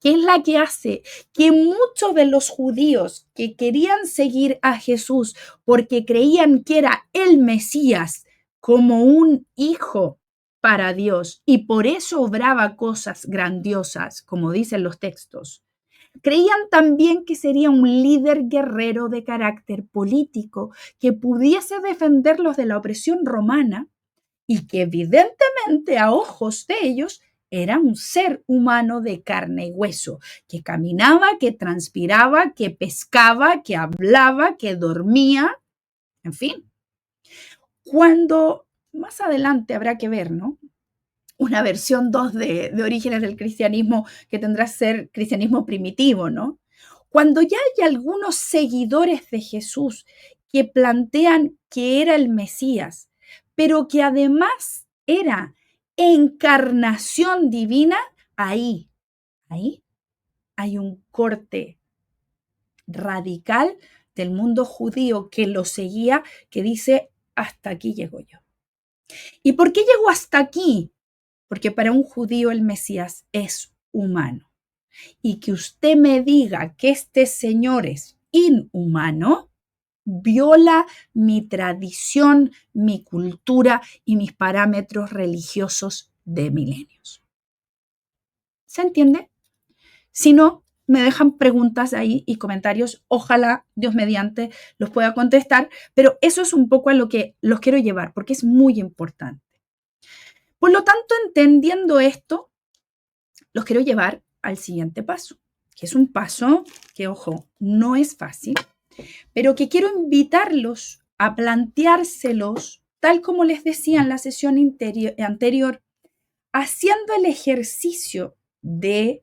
C: que es la que hace que muchos de los judíos que querían seguir a Jesús porque creían que era el Mesías como un hijo para Dios y por eso obraba cosas grandiosas, como dicen los textos, creían también que sería un líder guerrero de carácter político que pudiese defenderlos de la opresión romana y que evidentemente a ojos de ellos era un ser humano de carne y hueso, que caminaba, que transpiraba, que pescaba, que hablaba, que dormía, en fin. Cuando más adelante habrá que ver, ¿no? Una versión 2 de Orígenes del Cristianismo que tendrá que ser cristianismo primitivo, ¿no? Cuando ya hay algunos seguidores de Jesús que plantean que era el Mesías, pero que además era encarnación divina, ahí hay un corte radical del mundo judío que lo seguía, que dice, hasta aquí llego yo. ¿Y por qué llegó hasta aquí? Porque para un judío el Mesías es humano. Y que usted me diga que este señor es inhumano, viola mi tradición, mi cultura y mis parámetros religiosos de milenios. ¿Se entiende? Si no, me dejan preguntas ahí y comentarios. Ojalá, Dios mediante, los pueda contestar, pero eso es un poco a lo que los quiero llevar, porque es muy importante. Por lo tanto, entendiendo esto, los quiero llevar al siguiente paso, que es un paso que, ojo, no es fácil, pero que quiero invitarlos a planteárselos, tal como les decía en la sesión anterior, haciendo el ejercicio de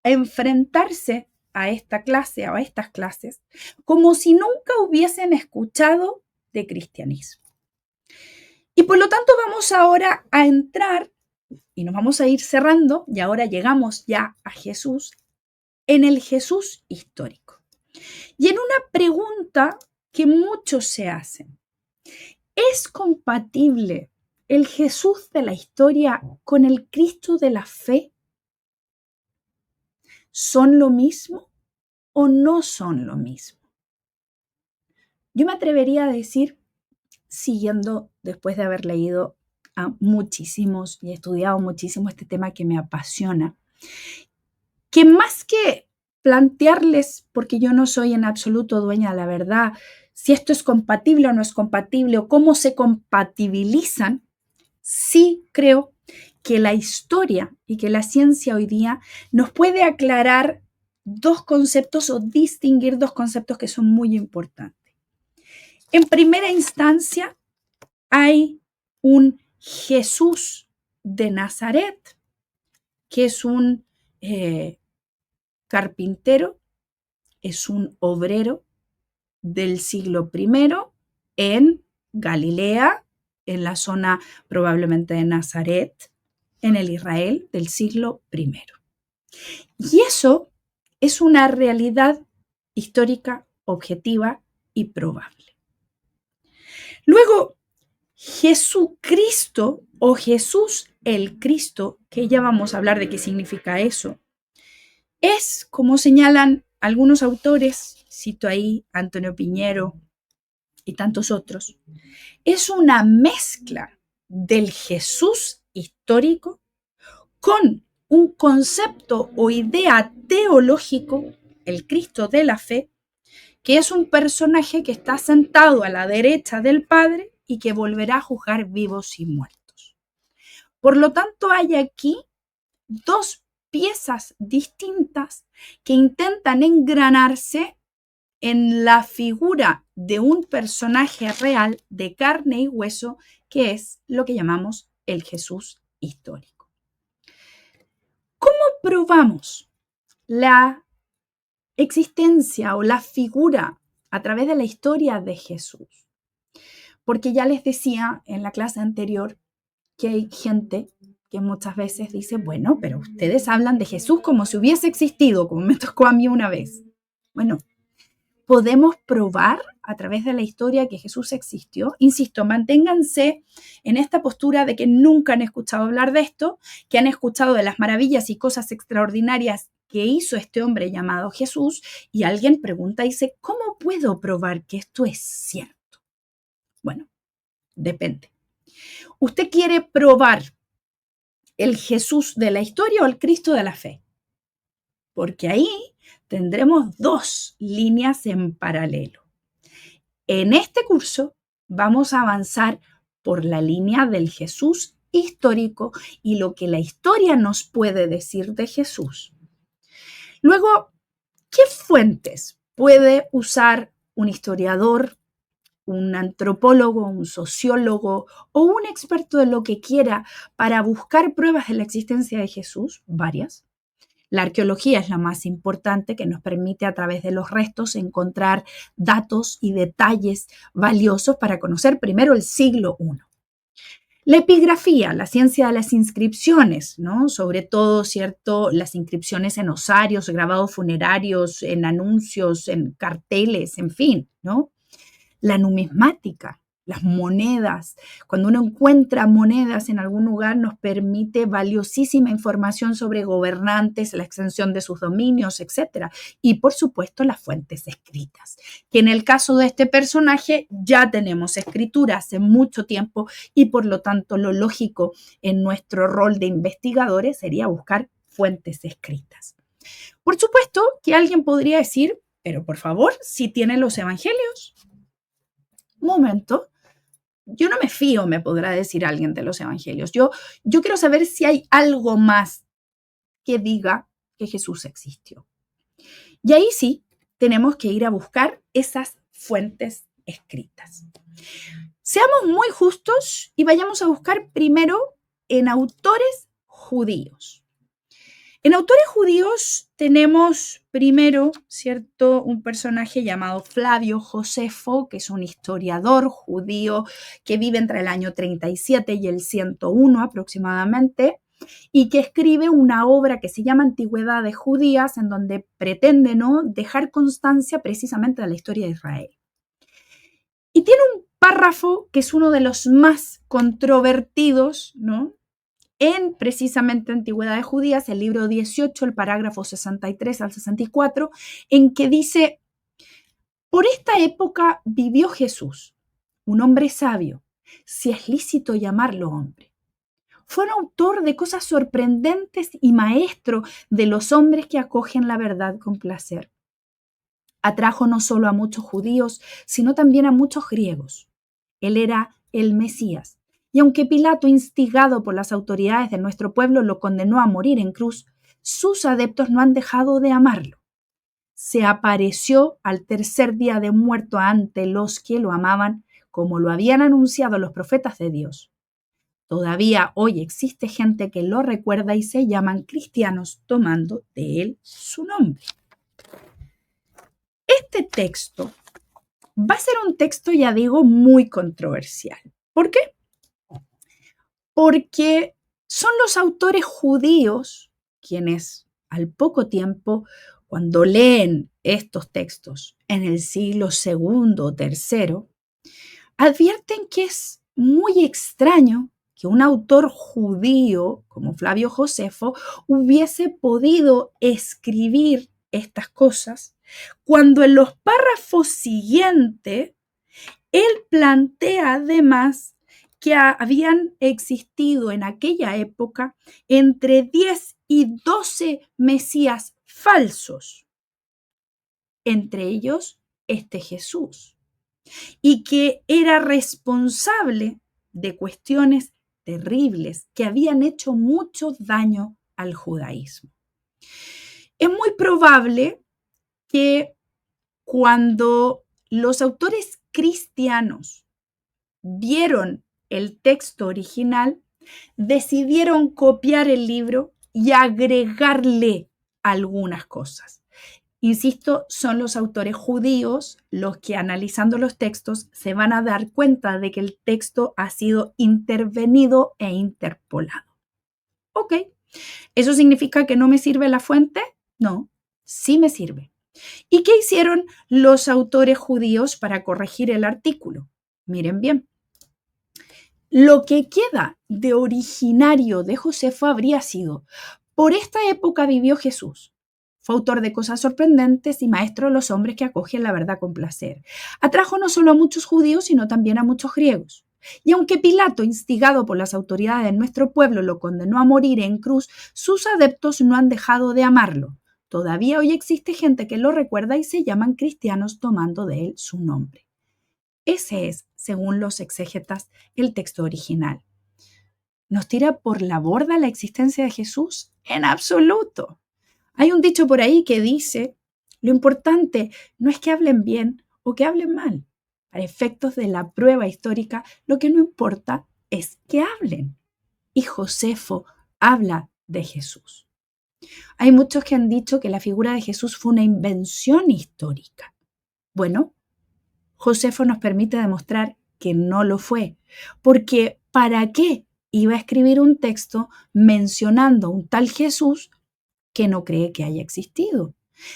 C: enfrentarse a esta clase o a estas clases como si nunca hubiesen escuchado de cristianismo. Y por lo tanto vamos ahora a entrar y nos vamos a ir cerrando, y ahora llegamos ya a Jesús, en el Jesús histórico. Y en una pregunta que muchos se hacen, ¿es compatible el Jesús de la historia con el Cristo de la fe? ¿Son lo mismo o no son lo mismo? Yo me atrevería a decir, siguiendo después de haber leído a muchísimos y estudiado muchísimo este tema que me apasiona, que más que plantearles, porque yo no soy en absoluto dueña de la verdad, si esto es compatible o no es compatible o cómo se compatibilizan, sí creo que la historia y que la ciencia hoy día nos puede aclarar dos conceptos o distinguir dos conceptos que son muy importantes. En primera instancia, hay un Jesús de Nazaret, que es un carpintero, es un obrero del siglo I en Galilea, en la zona probablemente de Nazaret, en el Israel del siglo I. Y eso es una realidad histórica, objetiva y probable. Luego, Jesucristo o Jesús el Cristo, que ya vamos a hablar de qué significa eso, es, como señalan algunos autores, cito ahí Antonio Piñero y tantos otros, es una mezcla del Jesús histórico con un concepto o idea teológico, el Cristo de la fe, que es un personaje que está sentado a la derecha del Padre y que volverá a juzgar vivos y muertos. Por lo tanto, hay aquí dos piezas distintas que intentan engranarse en la figura de un personaje real de carne y hueso, que es lo que llamamos el Jesús histórico. ¿Cómo probamos la existencia o la figura a través de la historia de Jesús? Porque ya les decía en la clase anterior que hay gente que muchas veces dice, bueno, pero ustedes hablan de Jesús como si hubiese existido, como me tocó a mí una vez. Bueno, podemos probar a través de la historia que Jesús existió. Insisto, manténganse en esta postura de que nunca han escuchado hablar de esto, que han escuchado de las maravillas y cosas extraordinarias que hizo este hombre llamado Jesús, y alguien pregunta y dice, ¿cómo puedo probar que esto es cierto? Bueno, depende. ¿Usted quiere probar el Jesús de la historia o el Cristo de la fe? Porque ahí tendremos dos líneas en paralelo. En este curso vamos a avanzar por la línea del Jesús histórico y lo que la historia nos puede decir de Jesús. Luego, ¿qué fuentes puede usar un historiador, un antropólogo, un sociólogo o un experto de lo que quiera para buscar pruebas de la existencia de Jesús? Varias. La arqueología es la más importante, que nos permite a través de los restos encontrar datos y detalles valiosos para conocer primero el siglo I. La epigrafía, la ciencia de las inscripciones, ¿no? Sobre todo, ¿cierto? Las inscripciones en osarios, grabados funerarios, en anuncios, en carteles, en fin, ¿no? La numismática, las monedas. Cuando uno encuentra monedas en algún lugar, nos permite valiosísima información sobre gobernantes, la extensión de sus dominios, etc. Y, por supuesto, las fuentes escritas, que en el caso de este personaje ya tenemos escritura hace mucho tiempo y, por lo tanto, lo lógico en nuestro rol de investigadores sería buscar fuentes escritas. Por supuesto que alguien podría decir, pero por favor, si tienen los evangelios. Momento, yo no me fío, me podrá decir alguien de los evangelios. Yo quiero saber si hay algo más que diga que Jesús existió. Y ahí sí, tenemos que ir a buscar esas fuentes escritas. Seamos muy justos y vayamos a buscar primero en autores judíos. En autores judíos tenemos primero, ¿cierto?, un personaje llamado Flavio Josefo, que es un historiador judío que vive entre el año 37 y el 101 aproximadamente, y que escribe una obra que se llama Antigüedades Judías, en donde pretende, ¿no?, dejar constancia precisamente de la historia de Israel. Y tiene un párrafo que es uno de los más controvertidos, ¿no?, en precisamente Antigüedades Judías, el libro 18, el parágrafo 63 al 64, en que dice, por esta época vivió Jesús, un hombre sabio, si es lícito llamarlo hombre. Fue un autor de cosas sorprendentes y maestro de los hombres que acogen la verdad con placer. Atrajo no solo a muchos judíos, sino también a muchos griegos. Él era el Mesías. Y aunque Pilato, instigado por las autoridades de nuestro pueblo, lo condenó a morir en cruz, sus adeptos no han dejado de amarlo. Se apareció al tercer día de muerto ante los que lo amaban, como lo habían anunciado los profetas de Dios. Todavía hoy existe gente que lo recuerda y se llaman cristianos, tomando de él su nombre. Este texto va a ser un texto, ya digo, muy controversial. ¿Por qué? Porque son los autores judíos quienes al poco tiempo, cuando leen estos textos en el siglo II o III, advierten que es muy extraño que un autor judío como Flavio Josefo hubiese podido escribir estas cosas cuando en los párrafos siguientes él plantea además que habían existido en aquella época entre 10 y 12 mesías falsos, entre ellos este Jesús, y que era responsable de cuestiones terribles que habían hecho mucho daño al judaísmo. Es muy probable que cuando los autores cristianos vieron el texto original, decidieron copiar el libro y agregarle algunas cosas. Insisto, son los autores judíos los que, analizando los textos, se van a dar cuenta de que el texto ha sido intervenido e interpolado. Ok, ¿eso significa que no me sirve la fuente? No, sí me sirve. ¿Y qué hicieron los autores judíos para corregir el artículo? Miren bien. Lo que queda de originario de Josefo habría sido: por esta época vivió Jesús. Fue autor de cosas sorprendentes y maestro de los hombres que acogen la verdad con placer. Atrajo no solo a muchos judíos, sino también a muchos griegos. Y aunque Pilato, instigado por las autoridades de nuestro pueblo, lo condenó a morir en cruz, sus adeptos no han dejado de amarlo. Todavía hoy existe gente que lo recuerda y se llaman cristianos tomando de él su nombre. Ese es, según los exégetas, el texto original. ¿Nos tira por la borda la existencia de Jesús? En absoluto. Hay un dicho por ahí que dice: lo importante no es que hablen bien o que hablen mal. Para efectos de la prueba histórica, lo que no importa es que hablen. Y Josefo habla de Jesús. Hay muchos que han dicho que la figura de Jesús fue una invención histórica. Bueno, Josefo nos permite demostrar que no lo fue, porque ¿para qué iba a escribir un texto mencionando a un tal Jesús que no cree que haya existido?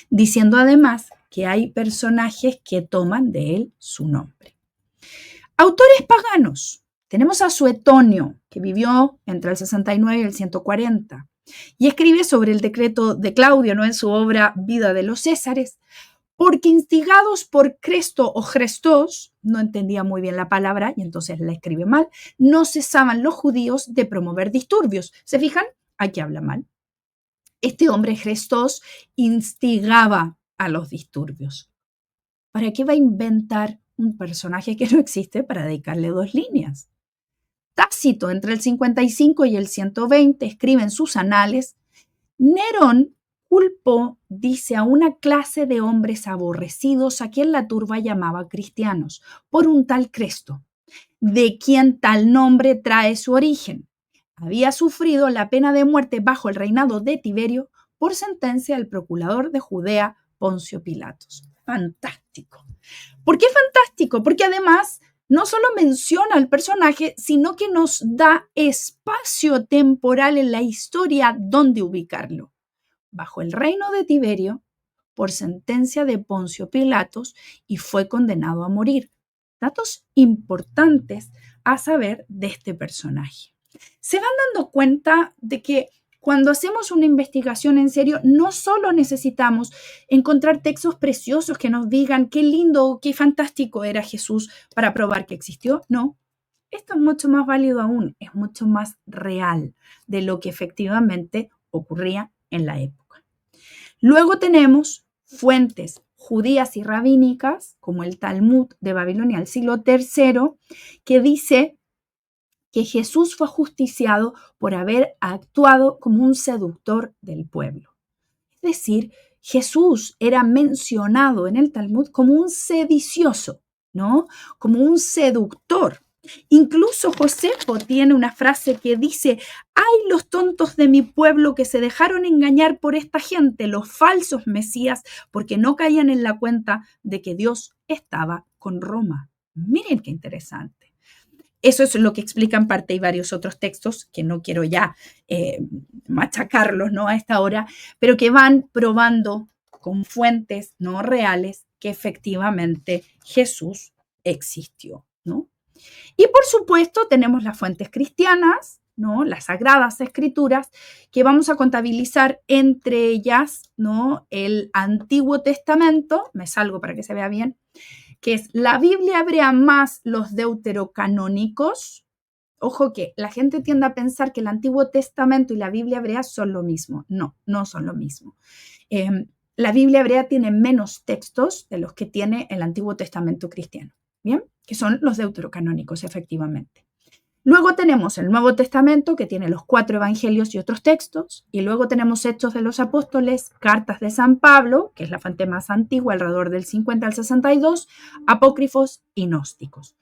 C: Diciendo además que hay personajes que toman de él su nombre. Autores paganos. Tenemos a Suetonio, que vivió entre el 69 y el 140, y escribe sobre el decreto de Claudio, ¿no?, en su obra Vida de los Césares, porque instigados por Cresto o Crestos, no entendía muy bien la palabra y entonces la escribe mal, no cesaban los judíos de promover disturbios. ¿Se fijan? Aquí habla mal. Este hombre Crestos instigaba a los disturbios. ¿Para qué va a inventar un personaje que no existe para dedicarle 2 líneas? Tácito, entre el 55 y el 120, escribe en sus anales: Nerón culpó, dice, a una clase de hombres aborrecidos a quien la turba llamaba cristianos, por un tal Cresto, de quien tal nombre trae su origen. Había sufrido la pena de muerte bajo el reinado de Tiberio por sentencia del procurador de Judea, Poncio Pilatos. Fantástico. ¿Por qué fantástico? Porque además no solo menciona al personaje, sino que nos da espacio temporal en la historia donde ubicarlo. Bajo el reino de Tiberio, por sentencia de Poncio Pilatos, y fue condenado a morir. Datos importantes a saber de este personaje. Se van dando cuenta de que cuando hacemos una investigación en serio, no solo necesitamos encontrar textos preciosos que nos digan qué lindo, qué fantástico era Jesús para probar que existió. No, esto es mucho más válido aún, es mucho más real de lo que efectivamente ocurría en la época. Luego tenemos fuentes judías y rabínicas, como el Talmud de Babilonia del siglo III, que dice que Jesús fue ajusticiado por haber actuado como un seductor del pueblo. Es decir, Jesús era mencionado en el Talmud como un sedicioso, ¿no? Como un seductor. Incluso Josefo tiene una frase que dice: ¡ay, los tontos de mi pueblo que se dejaron engañar por esta gente, los falsos mesías, porque no caían en la cuenta de que Dios estaba con Roma! Miren qué interesante. Eso es lo que explica en parte y varios otros textos que no quiero ya machacarlos, ¿no?, a esta hora, pero que van probando con fuentes no reales que efectivamente Jesús existió, ¿no? Y por supuesto tenemos las fuentes cristianas, ¿no?, las Sagradas Escrituras, que vamos a contabilizar entre ellas, ¿no?, el Antiguo Testamento, me salgo para que se vea bien, que es la Biblia hebrea más los deuterocanónicos. Ojo que la gente tiende a pensar que el Antiguo Testamento y la Biblia hebrea son lo mismo. No, no son lo mismo. La Biblia hebrea tiene menos textos de los que tiene el Antiguo Testamento cristiano, ¿bien? Que son los deuterocanónicos, efectivamente. Luego tenemos el Nuevo Testamento, que tiene los 4 evangelios y otros textos, y luego tenemos Hechos de los Apóstoles, cartas de San Pablo, que es la fuente más antigua, alrededor del 50 al 62, apócrifos y gnósticos.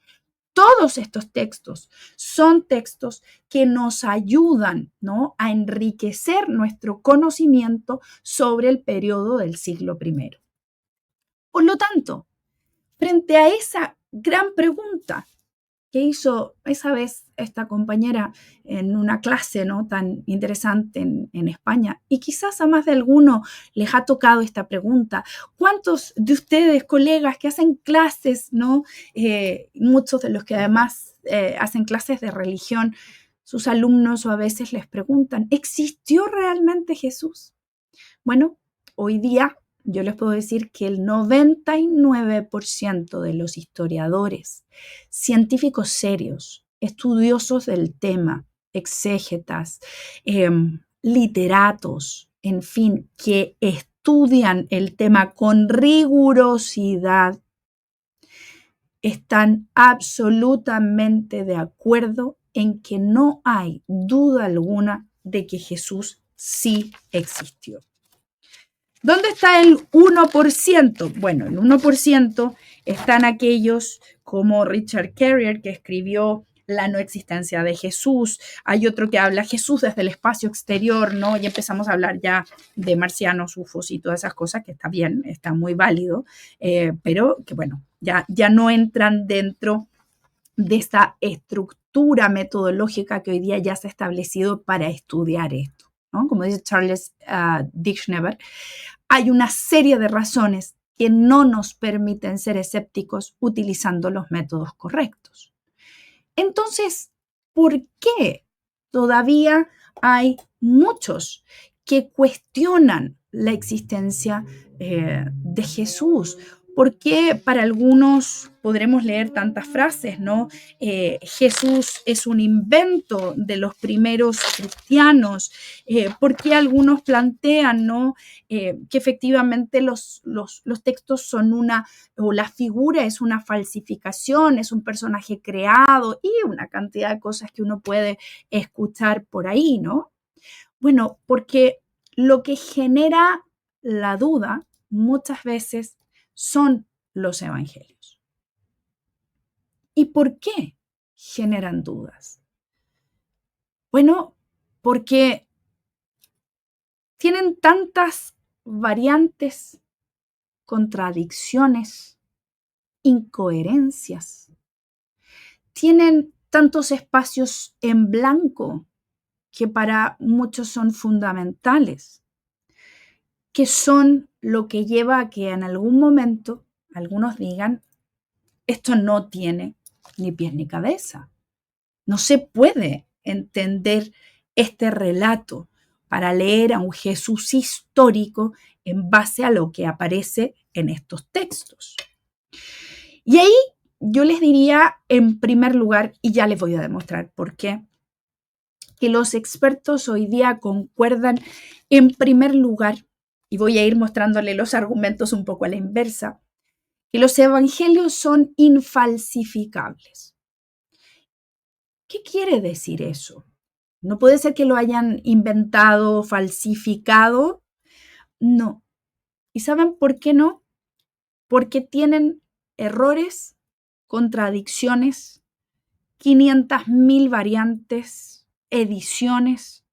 C: Todos estos textos son textos que nos ayudan, ¿no?, a enriquecer nuestro conocimiento sobre el periodo del siglo I. Por lo tanto, frente a esa gran pregunta que hizo esa vez esta compañera en una clase, ¿no?, tan interesante en España, y quizás a más de alguno les ha tocado esta pregunta. ¿Cuántos de ustedes, colegas que hacen clases, ¿no?, muchos de los que además hacen clases de religión, sus alumnos o a veces les preguntan, ¿existió realmente Jesús? Bueno, hoy día yo les puedo decir que el 99% de los historiadores, científicos serios, estudiosos del tema, exégetas, literatos, en fin, que estudian el tema con rigurosidad, están absolutamente de acuerdo en que no hay duda alguna de que Jesús sí existió. ¿Dónde está el 1%? Bueno, el 1% están aquellos como Richard Carrier, que escribió La no existencia de Jesús. Hay otro que habla Jesús desde el espacio exterior, ¿no? Y empezamos a hablar ya de marcianos, ufos y todas esas cosas, que está bien, está muy válido, pero que bueno, ya no entran dentro de esta estructura metodológica que hoy día ya se ha establecido para estudiar esto, ¿no? Como dice Charles Dickschnever, hay una serie de razones que no nos permiten ser escépticos utilizando los métodos correctos. Entonces, ¿por qué todavía hay muchos que cuestionan la existencia de Jesús? ¿Por qué para algunos podremos leer tantas frases, ¿no? Jesús es un invento de los primeros cristianos. ¿Por qué algunos plantean, ¿no?, que efectivamente los textos son o la figura es una falsificación, es un personaje creado y una cantidad de cosas que uno puede escuchar por ahí, ¿no? Bueno, porque lo que genera la duda muchas veces son los evangelios. ¿Y por qué generan dudas? Bueno, porque tienen tantas variantes, contradicciones, incoherencias. Tienen tantos espacios en blanco que para muchos son fundamentales, que son lo que lleva a que en algún momento algunos digan, esto no tiene ni pies ni cabeza. No se puede entender este relato para leer a un Jesús histórico en base a lo que aparece en estos textos. Y ahí yo les diría, en primer lugar, y ya les voy a demostrar por qué, que los expertos hoy día concuerdan en primer lugar, y voy a ir mostrándole los argumentos un poco a la inversa, que los evangelios son infalsificables. ¿Qué quiere decir eso? ¿No puede ser que lo hayan inventado, falsificado? No. ¿Y saben por qué no? Porque tienen errores, contradicciones, 500.000 variantes, ediciones,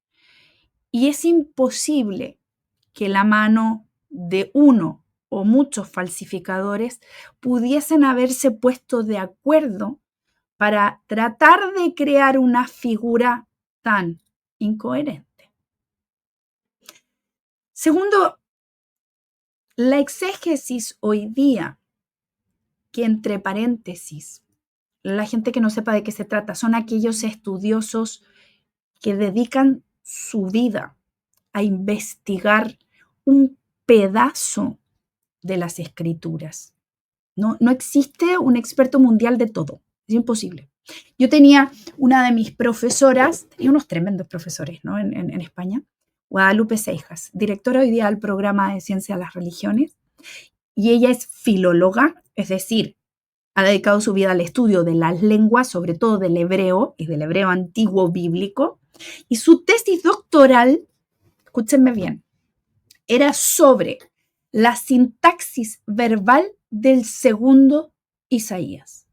C: y es imposible que la mano de uno o muchos falsificadores pudiesen haberse puesto de acuerdo para tratar de crear una figura tan incoherente. Segundo, la exégesis hoy día, que entre paréntesis, la gente que no sepa de qué se trata, son aquellos estudiosos que dedican su vida a investigar un pedazo de las escrituras. No existe un experto mundial de todo, es imposible. Yo tenía una de mis profesoras, tenía unos tremendos profesores, ¿no?, en España, Guadalupe Seijas, directora hoy día del programa de Ciencia de las Religiones, y ella es filóloga, es decir, ha dedicado su vida al estudio de las lenguas, sobre todo del hebreo y del hebreo antiguo bíblico. Y su tesis doctoral, escúchenme bien, era sobre la sintaxis verbal del segundo Isaías.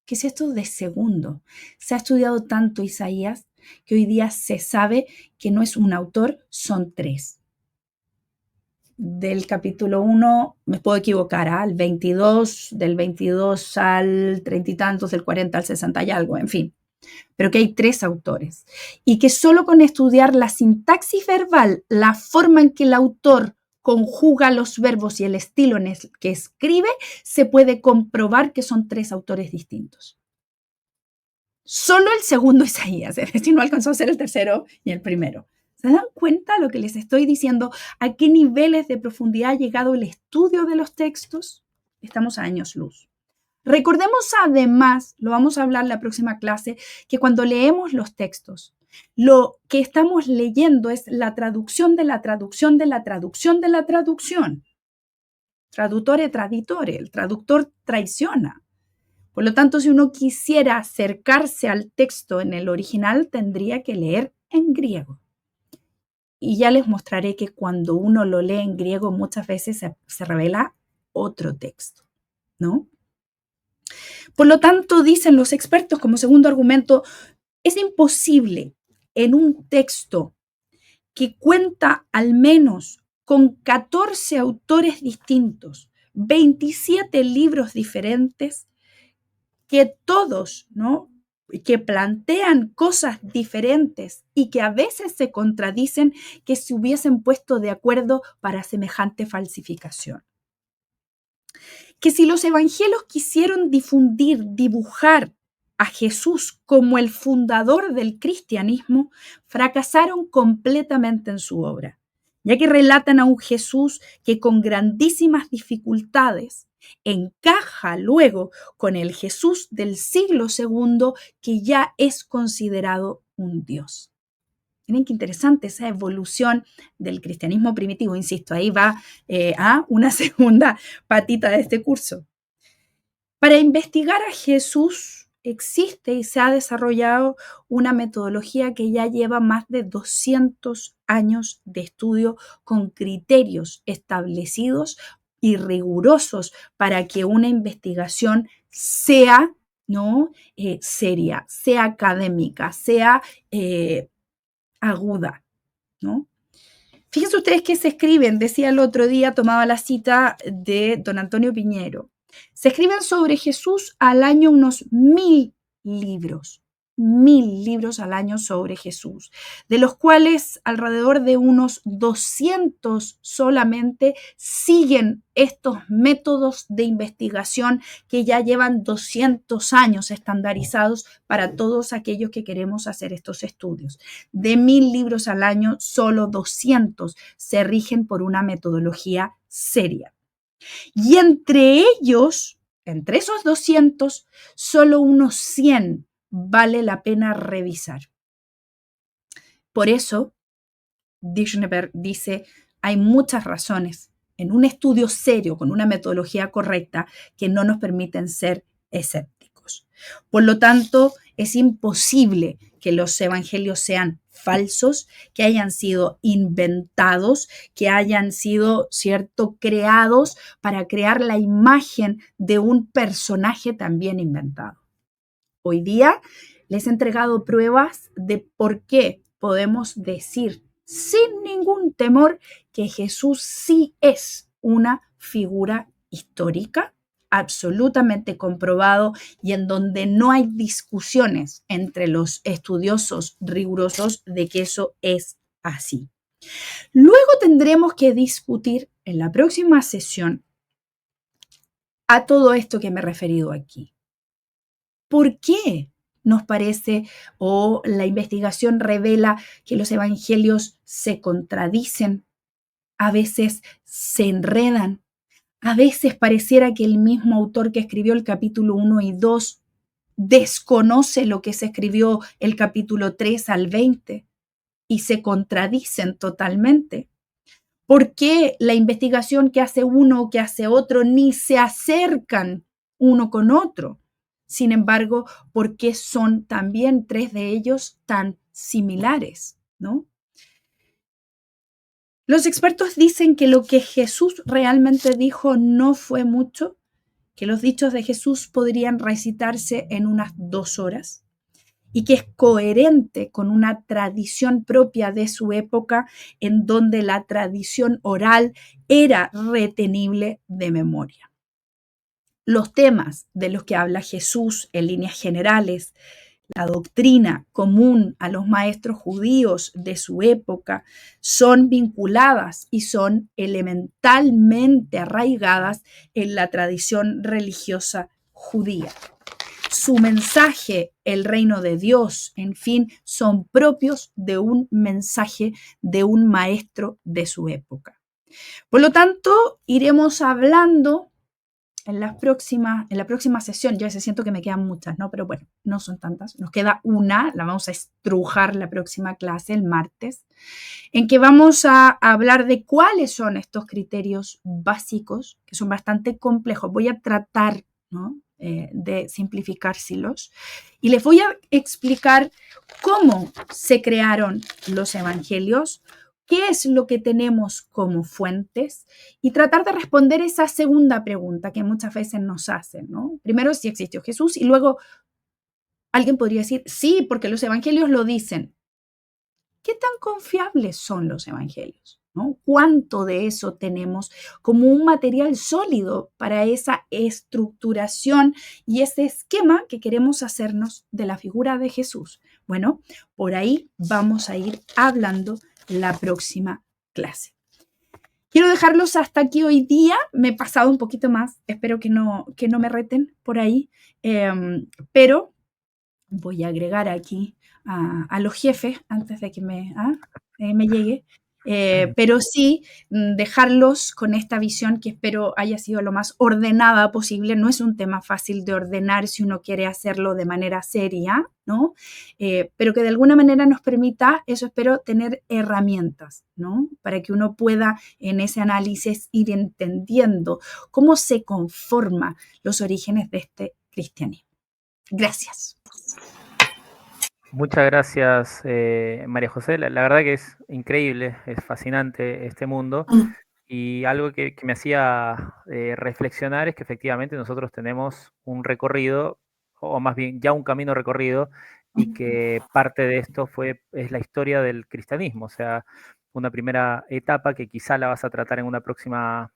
C: ¿Qué es esto de segundo? Se ha estudiado tanto Isaías que hoy día se sabe que no es un autor, son 3. Del capítulo 1, me puedo equivocar, al 22, del 22 al 30 y tantos, del 40 al 60 y algo, en fin. Pero que hay 3 autores. Y que solo con estudiar la sintaxis verbal, la forma en que el autor conjuga los verbos y el estilo en el que escribe, se puede comprobar que son 3 autores distintos. Solo el segundo Isaías, es decir, no alcanzó a ser el tercero y el primero. ¿Se dan cuenta lo que les estoy diciendo? ¿A qué niveles de profundidad ha llegado el estudio de los textos? Estamos a años luz. Recordemos además, lo vamos a hablar la próxima clase, que cuando leemos los textos, lo que estamos leyendo es la traducción de la traducción de la traducción de la traducción. Traduttore traditore, el traductor traiciona. Por lo tanto, si uno quisiera acercarse al texto en el original, tendría que leer en griego. Y ya les mostraré que cuando uno lo lee en griego, muchas veces se revela otro texto, ¿no? Por lo tanto, dicen los expertos como segundo argumento, es imposible en un texto que cuenta al menos con 14 autores distintos, 27 libros diferentes, que todos, ¿no?, que plantean cosas diferentes y que a veces se contradicen, que se hubiesen puesto de acuerdo para semejante falsificación. Que si los evangelios quisieron difundir, dibujar a Jesús como el fundador del cristianismo, fracasaron completamente en su obra, ya que relatan a un Jesús que con grandísimas dificultades encaja luego con el Jesús del siglo II, que ya es considerado un Dios. Miren qué interesante esa evolución del cristianismo primitivo. Insisto, ahí va a una segunda patita de este curso. Para investigar a Jesús existe y se ha desarrollado una metodología que ya lleva más de 200 años de estudio con criterios establecidos y rigurosos para que una investigación sea, ¿no?, seria, sea académica, sea aguda, ¿no? Fíjense ustedes que se escriben, decía el otro día, tomaba la cita de don Antonio Piñero, se escriben sobre Jesús al año unos 1000 libros. 1000 libros al año sobre Jesús, de los cuales alrededor de unos 200 solamente siguen estos métodos de investigación que ya llevan 200 años estandarizados para todos aquellos que queremos hacer estos estudios. De 1000 libros al año, solo 200 se rigen por una metodología seria. Y entre ellos, entre esos 200, solo unos 100 vale la pena revisar. Por eso, Dichenberg dice, hay muchas razones en un estudio serio, con una metodología correcta, que no nos permiten ser escépticos. Por lo tanto, es imposible que los evangelios sean falsos, que hayan sido inventados, que hayan sido, ¿cierto?, creados para crear la imagen de un personaje también inventado. Hoy día les he entregado pruebas de por qué podemos decir sin ningún temor que Jesús sí es una figura histórica, absolutamente comprobado, y en donde no hay discusiones entre los estudiosos rigurosos de que eso es así. Luego tendremos que discutir en la próxima sesión a todo esto que me he referido aquí. ¿Por qué nos parece o la investigación revela que los evangelios se contradicen? A veces se enredan. A veces pareciera que el mismo autor que escribió el capítulo 1 y 2 desconoce lo que se escribió el capítulo 3 al 20 y se contradicen totalmente. ¿Por qué la investigación que hace uno o que hace otro ni se acercan uno con otro. Sin embargo, ¿por qué son también 3 de ellos tan similares, ¿no? Los expertos dicen que lo que Jesús realmente dijo no fue mucho, que los dichos de Jesús podrían recitarse en unas 2 horas y que es coherente con una tradición propia de su época en donde la tradición oral era retenible de memoria. Los temas de los que habla Jesús en líneas generales, la doctrina común a los maestros judíos de su época, son vinculadas y son elementalmente arraigadas en la tradición religiosa judía. Su mensaje, el reino de Dios, en fin, son propios de un mensaje de un maestro de su época. Por lo tanto, iremos hablando en la próxima sesión. Yo a veces siento que me quedan muchas, ¿no? Pero bueno, no son tantas. Nos queda una, la vamos a estrujar la próxima clase, el martes, en que vamos a hablar de cuáles son estos criterios básicos, que son bastante complejos. Voy a tratar, ¿no?, de simplificárselos y les voy a explicar cómo se crearon los evangelios, qué es lo que tenemos como fuentes y tratar de responder esa segunda pregunta que muchas veces nos hacen, ¿no? Primero, si existió Jesús y luego alguien podría decir, sí, porque los evangelios lo dicen. ¿Qué tan confiables son los evangelios? ¿No? ¿Cuánto de eso tenemos como un material sólido para esa estructuración y ese esquema que queremos hacernos de la figura de Jesús? Bueno, por ahí vamos a ir hablando la próxima clase. Quiero dejarlos hasta aquí hoy día. Me he pasado un poquito más. Espero que no me reten por ahí. Pero voy a agregar aquí a los jefes antes de que me llegue. Pero sí dejarlos con esta visión que espero haya sido lo más ordenada posible. No es un tema fácil de ordenar si uno quiere hacerlo de manera seria, ¿no? Pero que de alguna manera nos permita, eso espero, tener herramientas, ¿no? Para que uno pueda en ese análisis ir entendiendo cómo se conforman los orígenes de este cristianismo. Gracias.
A: Muchas gracias, María José. La verdad que es increíble, es fascinante este mundo. Y algo que me hacía reflexionar es que efectivamente nosotros tenemos un recorrido, o más bien ya un camino recorrido, y que parte de esto es la historia del cristianismo. O sea, una primera etapa que quizá la vas a tratar en una próxima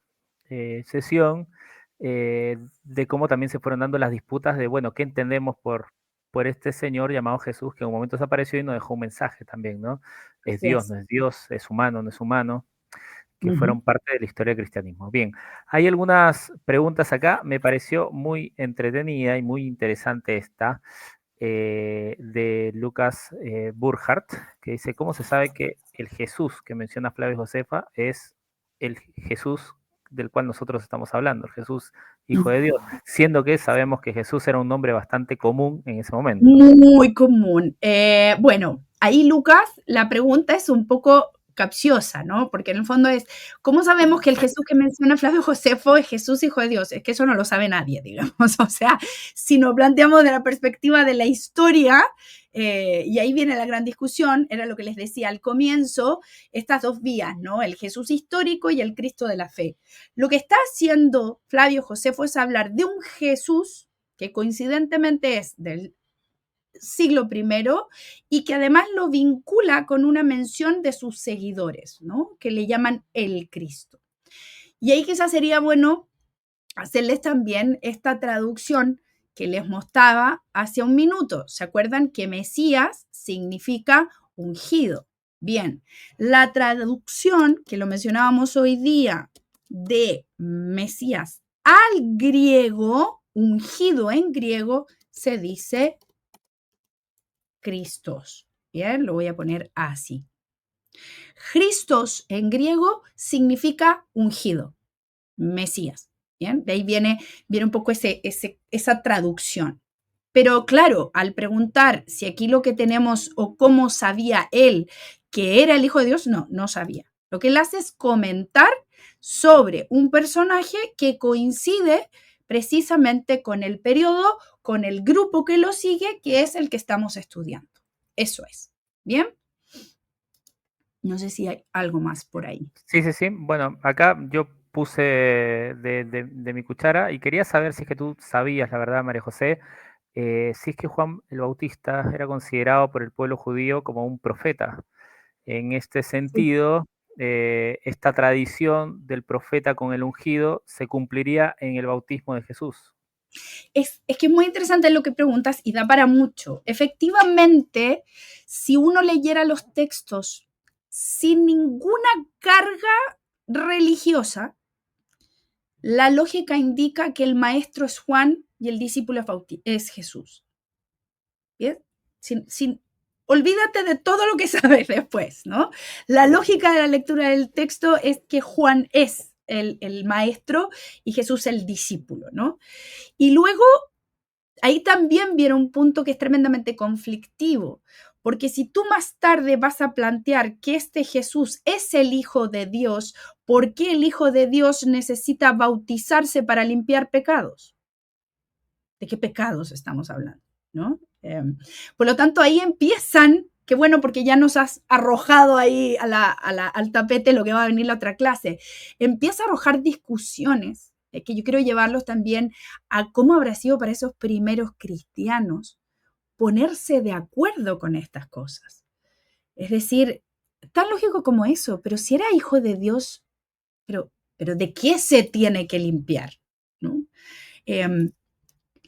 A: sesión, de cómo también se fueron dando las disputas de, bueno, ¿qué entendemos por este señor llamado Jesús, que en un momento desapareció y nos dejó un mensaje también, ¿no? Es Dios, no es Dios, es humano, no es humano, que fueron parte de la historia del cristianismo. Bien, hay algunas preguntas acá, me pareció muy entretenida y muy interesante esta, de Lucas Burkhardt, que dice, ¿cómo se sabe que el Jesús que menciona Flavio Josefa es el Jesús del cual nosotros estamos hablando, el Jesús Hijo de Dios, siendo que sabemos que Jesús era un nombre bastante común en ese momento?
C: Muy común. Bueno, ahí Lucas, la pregunta es un poco capciosa, ¿no? Porque en el fondo es, ¿cómo sabemos que el Jesús que menciona Flavio Josefo es Jesús Hijo de Dios? Es que eso no lo sabe nadie, digamos. O sea, si nos planteamos de la perspectiva de la historia, y ahí viene la gran discusión, era lo que les decía al comienzo, estas dos vías, ¿no? El Jesús histórico y el Cristo de la fe. Lo que está haciendo Flavio Josefo es hablar de un Jesús que coincidentemente es del siglo I y que además lo vincula con una mención de sus seguidores, ¿no? Que le llaman el Cristo. Y ahí quizás sería bueno hacerles también esta traducción que les mostraba hace un minuto. ¿Se acuerdan que Mesías significa ungido? Bien, la traducción que lo mencionábamos hoy día de Mesías al griego, ungido en griego, se dice Christos. Bien, lo voy a poner así. Christos en griego significa ungido, Mesías. Bien, de ahí viene un poco esa traducción. Pero claro, al preguntar si aquí lo que tenemos o cómo sabía él que era el Hijo de Dios, no sabía. Lo que él hace es comentar sobre un personaje que coincide precisamente con el periodo, con el grupo que lo sigue, que es el que estamos estudiando. Eso es. ¿Bien? No sé si hay algo más por ahí.
A: Sí, sí, sí. Bueno, acá yo puse de mi cuchara y quería saber si es que tú sabías, la verdad, María José, si es que Juan el Bautista era considerado por el pueblo judío como un profeta. En este
C: Sí.
A: sentido, esta tradición del profeta con el ungido se cumpliría en el bautismo de Jesús.
C: Es que es muy interesante lo que preguntas y da para mucho. Efectivamente, si uno leyera los textos sin ninguna carga religiosa, la lógica indica que el maestro es Juan y el discípulo es Jesús. ¿Bien? Olvídate de todo lo que sabes después, ¿no? La lógica de la lectura del texto es que Juan es el maestro y Jesús el discípulo, ¿no? Y luego, ahí también viene un punto que es tremendamente conflictivo, porque si tú más tarde vas a plantear que este Jesús es el Hijo de Dios, ¿por qué el Hijo de Dios necesita bautizarse para limpiar pecados? ¿De qué pecados estamos hablando? ¿No? Por lo tanto, ahí empiezan, que bueno, porque ya nos has arrojado ahí al tapete lo que va a venir la otra clase, empieza a arrojar discusiones, que yo quiero llevarlos también a cómo habrá sido para esos primeros cristianos ponerse de acuerdo con estas cosas. Es decir, tan lógico como eso, pero si era hijo de Dios, pero ¿de qué se tiene que limpiar? ¿No?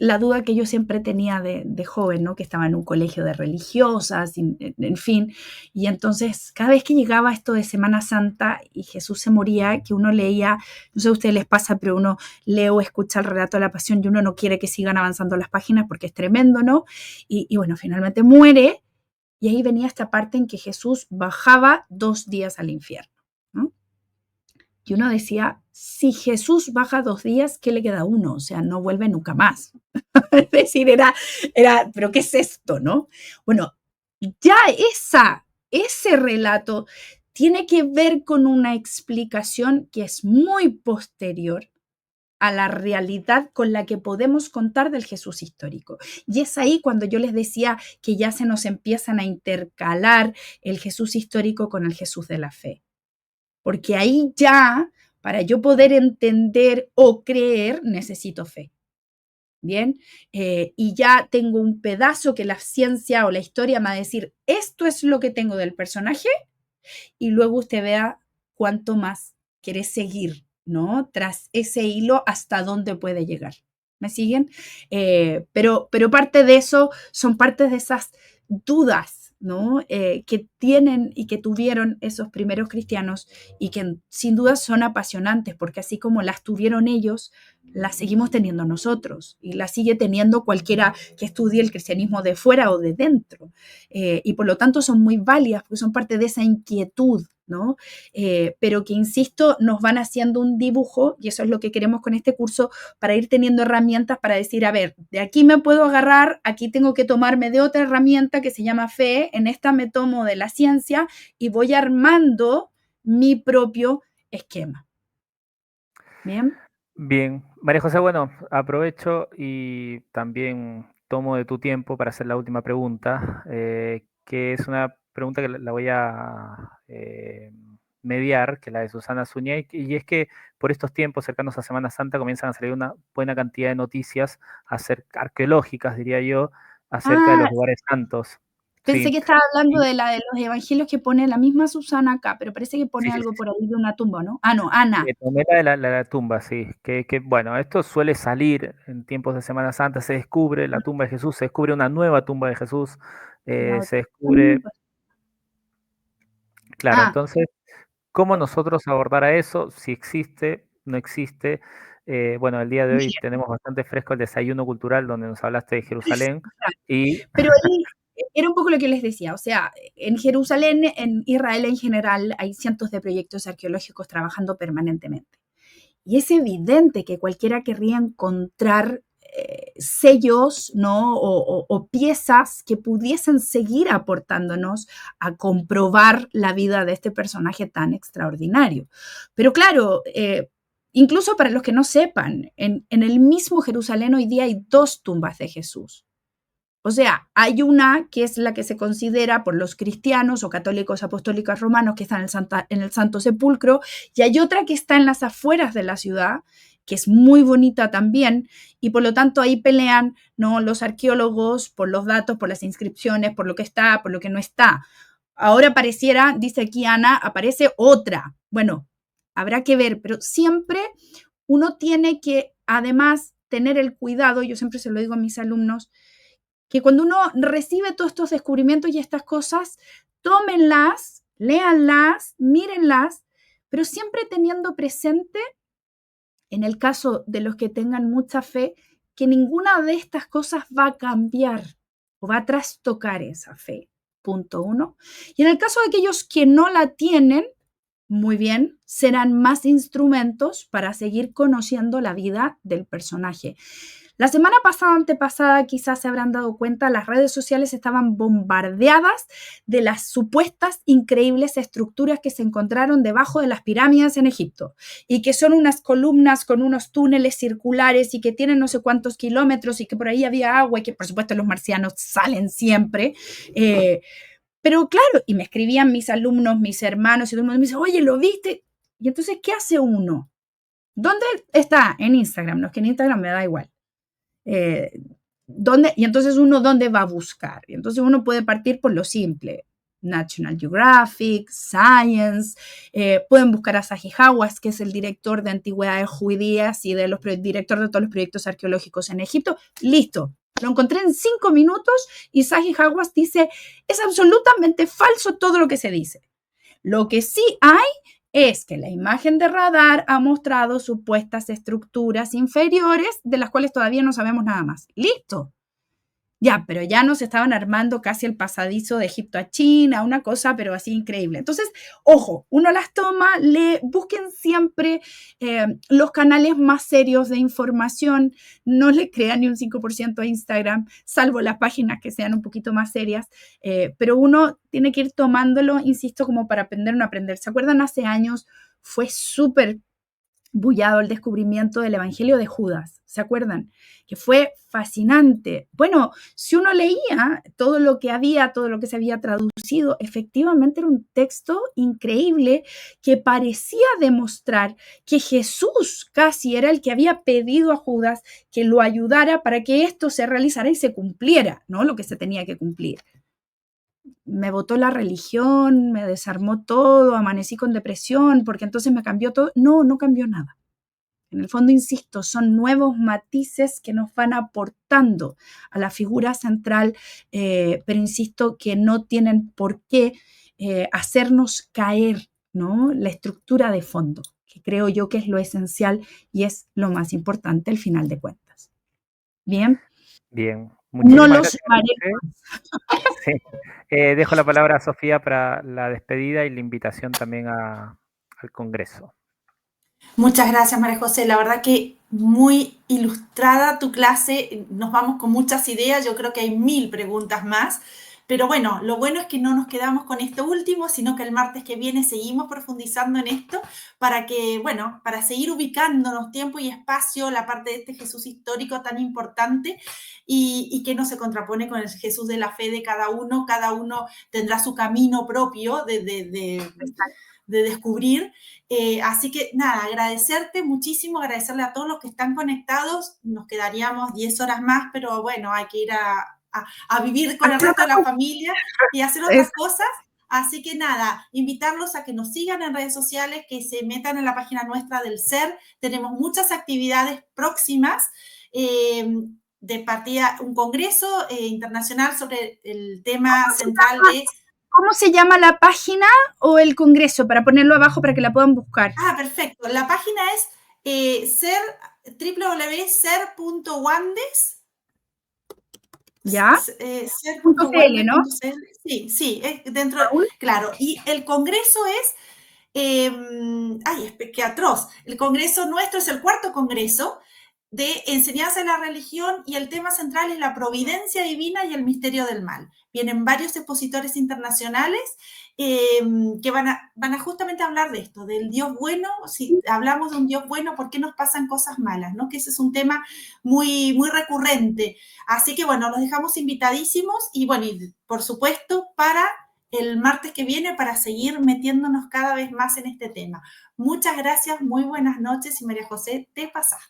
C: La duda que yo siempre tenía de joven, ¿no? Que estaba en un colegio de religiosas, en fin, y entonces cada vez que llegaba esto de Semana Santa y Jesús se moría, que uno leía, no sé a ustedes les pasa, pero uno lee o escucha el relato de la pasión y uno no quiere que sigan avanzando las páginas porque es tremendo, ¿no? Y bueno, finalmente muere y ahí venía esta parte en que Jesús bajaba 2 días al infierno, ¿no? Y uno decía, si Jesús baja 2 días, ¿qué le queda a uno? O sea, no vuelve nunca más. Es decir, pero ¿qué es esto, no? Bueno, ya ese relato tiene que ver con una explicación que es muy posterior a la realidad con la que podemos contar del Jesús histórico. Y es ahí cuando yo les decía que ya se nos empiezan a intercalar el Jesús histórico con el Jesús de la fe. Porque ahí ya, para yo poder entender o creer, necesito fe. Bien, y ya tengo un pedazo que la ciencia o la historia me va a decir, esto es lo que tengo del personaje, y luego usted vea cuánto más quiere seguir, ¿no? Tras ese hilo, hasta dónde puede llegar. ¿Me siguen? Pero parte de eso son partes de esas dudas, ¿no? Que tienen y que tuvieron esos primeros cristianos y que sin duda son apasionantes, porque así como las tuvieron ellos, las seguimos teniendo nosotros y las sigue teniendo cualquiera que estudie el cristianismo de fuera o de dentro. Y por lo tanto son muy válidas porque son parte de esa inquietud, ¿no? Pero que, insisto, nos van haciendo un dibujo, y eso es lo que queremos con este curso, para ir teniendo herramientas para decir, a ver, de aquí me puedo agarrar, aquí tengo que tomarme de otra herramienta que se llama fe, en esta me tomo de la ciencia y voy armando mi propio esquema. ¿Bien?
A: Bien, María José, bueno, aprovecho y también tomo de tu tiempo para hacer la última pregunta, que es una pregunta que la voy a mediar, que es la de Susana Suñé, y es que por estos tiempos cercanos a Semana Santa comienzan a salir una buena cantidad de noticias arqueológicas, diría yo, acerca de
C: Ah,
A: los lugares santos.
C: pensé
A: Sí,
C: que estaba hablando
A: y-
C: de la de los evangelios que pone la misma Susana acá, pero parece que
A: sí,
C: pone
A: sí,
C: algo
A: sí.
C: por ahí de una tumba, ¿no? Ah, no, Ana.
A: Tomé la tumba, sí. Bueno, esto suele salir en tiempos de Semana Santa, se descubre la tumba de Jesús, se descubre una nueva tumba de Jesús,
C: La
A: se
C: otra
A: descubre,
C: tumba.
A: claro,
C: Ah,
A: entonces, ¿cómo nosotros abordar a eso? Si existe, no existe. Bueno, el día de hoy
C: mira.
A: tenemos bastante fresco el desayuno cultural donde nos hablaste de Jerusalén y
C: Pero ahí era un poco lo que les decía, o sea, en Jerusalén, en Israel en general, hay cientos de proyectos arqueológicos trabajando permanentemente. Y es evidente que cualquiera querría encontrar sellos, ¿no? O piezas que pudiesen seguir aportándonos a comprobar la vida de este personaje tan extraordinario. Pero claro, incluso para los que no sepan, en el mismo Jerusalén hoy día hay 2 tumbas de Jesús. O sea, hay una que es la que se considera por los cristianos o católicos apostólicos romanos que está en el Santo Sepulcro, y hay otra que está en las afueras de la ciudad, que es muy bonita también, y por lo tanto ahí pelean, ¿no?, los arqueólogos por los datos, por las inscripciones, por lo que está, por lo que no está. Ahora pareciera, dice aquí Ana, aparece otra. Bueno, habrá que ver, pero siempre uno tiene que además tener el cuidado, yo siempre se lo digo a mis alumnos, que cuando uno recibe todos estos descubrimientos y estas cosas, tómenlas, léanlas, mírenlas, pero siempre teniendo presente, en el caso de los que tengan mucha fe, que ninguna de estas cosas va a cambiar o va a trastocar esa fe. Punto 1. Y en el caso de aquellos que no la tienen, muy bien, serán más instrumentos para seguir conociendo la vida del personaje. La semana pasada, antepasada, quizás se habrán dado cuenta, las redes sociales estaban bombardeadas de las supuestas increíbles estructuras que se encontraron debajo de las pirámides en Egipto y que son unas columnas con unos túneles circulares y que tienen no sé cuántos kilómetros y que por ahí había agua y que por supuesto los marcianos salen siempre. Pero claro, y me escribían mis alumnos, mis hermanos, y todo el mundo me dice, oye, ¿lo viste? Y entonces, ¿qué hace uno? ¿Dónde está? En Instagram. No, es que en Instagram me da igual. Y entonces uno, ¿dónde va a buscar? Y entonces uno puede partir por lo simple. National Geographic, Science, pueden buscar a Zahi Hawass, que es el director de antigüedades judías y director de todos los proyectos arqueológicos en Egipto. Listo, lo encontré en 5 minutos y Zahi Hawass dice, es absolutamente falso todo lo que se dice. Lo que sí hay es que la imagen de radar ha mostrado supuestas estructuras inferiores de las cuales todavía no sabemos nada más. ¡Listo! Ya, pero ya nos estaban armando casi el pasadizo de Egipto a China, una cosa, pero así increíble. Entonces, ojo, uno las toma, busquen siempre los canales más serios de información, no le crean ni un 5% a Instagram, salvo las páginas que sean un poquito más serias, pero uno tiene que ir tomándolo, insisto, como para aprender o no aprender. ¿Se acuerdan? Hace años fue súper bullado el descubrimiento del Evangelio de Judas, ¿se acuerdan? Que fue fascinante. Bueno, si uno leía todo lo que había, todo lo que se había traducido, efectivamente era un texto increíble que parecía demostrar que Jesús casi era el que había pedido a Judas que lo ayudara para que esto se realizara y se cumpliera, ¿no? Lo que se tenía que cumplir. Me botó la religión, me desarmó todo, amanecí con depresión, porque entonces me cambió todo. No, no cambió nada. En el fondo, insisto, son nuevos matices que nos van aportando a la figura central, pero insisto que no tienen por qué hacernos caer, ¿no?, la estructura de fondo, que creo yo que es lo esencial y es lo más importante al final de cuentas. Bien.
A: Bien,
C: No
A: muchísimas
C: los
A: gracias,
C: mareo.
A: Sí. Dejo la palabra a Sofía para la despedida y la invitación también al Congreso.
B: Muchas gracias, María José. La verdad que muy ilustrada tu clase. Nos vamos con muchas ideas. Yo creo que hay 1000 preguntas más. Pero bueno, lo bueno es que no nos quedamos con esto último, sino que el martes que viene seguimos profundizando en esto para que, bueno, para seguir ubicándonos tiempo y espacio, la parte de este Jesús histórico tan importante y que no se contrapone con el Jesús de la fe de cada uno. Cada uno tendrá su camino propio de descubrir. Así que nada, agradecerte muchísimo, agradecerle a todos los que están conectados. Nos quedaríamos 10 horas más, pero bueno, hay que ir a vivir con el resto de la familia y hacer otras cosas. Así que nada, invitarlos a que nos sigan en redes sociales, que se metan en la página nuestra del CER. Tenemos muchas actividades próximas. De partida, un congreso internacional sobre el tema central de...
C: ¿Cómo se llama la página o el congreso? Para ponerlo abajo para que la puedan buscar.
B: Ah, perfecto. La página es www.ser.wandes.
C: ¿Ya?
B: Ser.wandes.cl,
C: ¿no?
B: Sí, es dentro, claro. Y el congreso es, ay, qué atroz. El congreso nuestro es el 4º congreso de enseñanza de la religión, y el tema central es la providencia divina y el misterio del mal. Vienen varios expositores internacionales que van a justamente hablar de esto, del Dios bueno. Si hablamos de un Dios bueno, ¿por qué nos pasan cosas malas? ¿No? Que ese es un tema muy, muy recurrente. Así que bueno, los dejamos invitadísimos y bueno, y por supuesto para el martes que viene para seguir metiéndonos cada vez más en este tema. Muchas gracias, muy buenas noches y María José, te pasaste.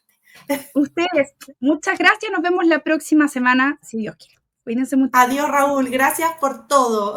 C: Ustedes, muchas gracias. Nos vemos la próxima semana, si Dios quiere. Cuídense mucho.
B: Adiós, Raúl. Gracias por todo.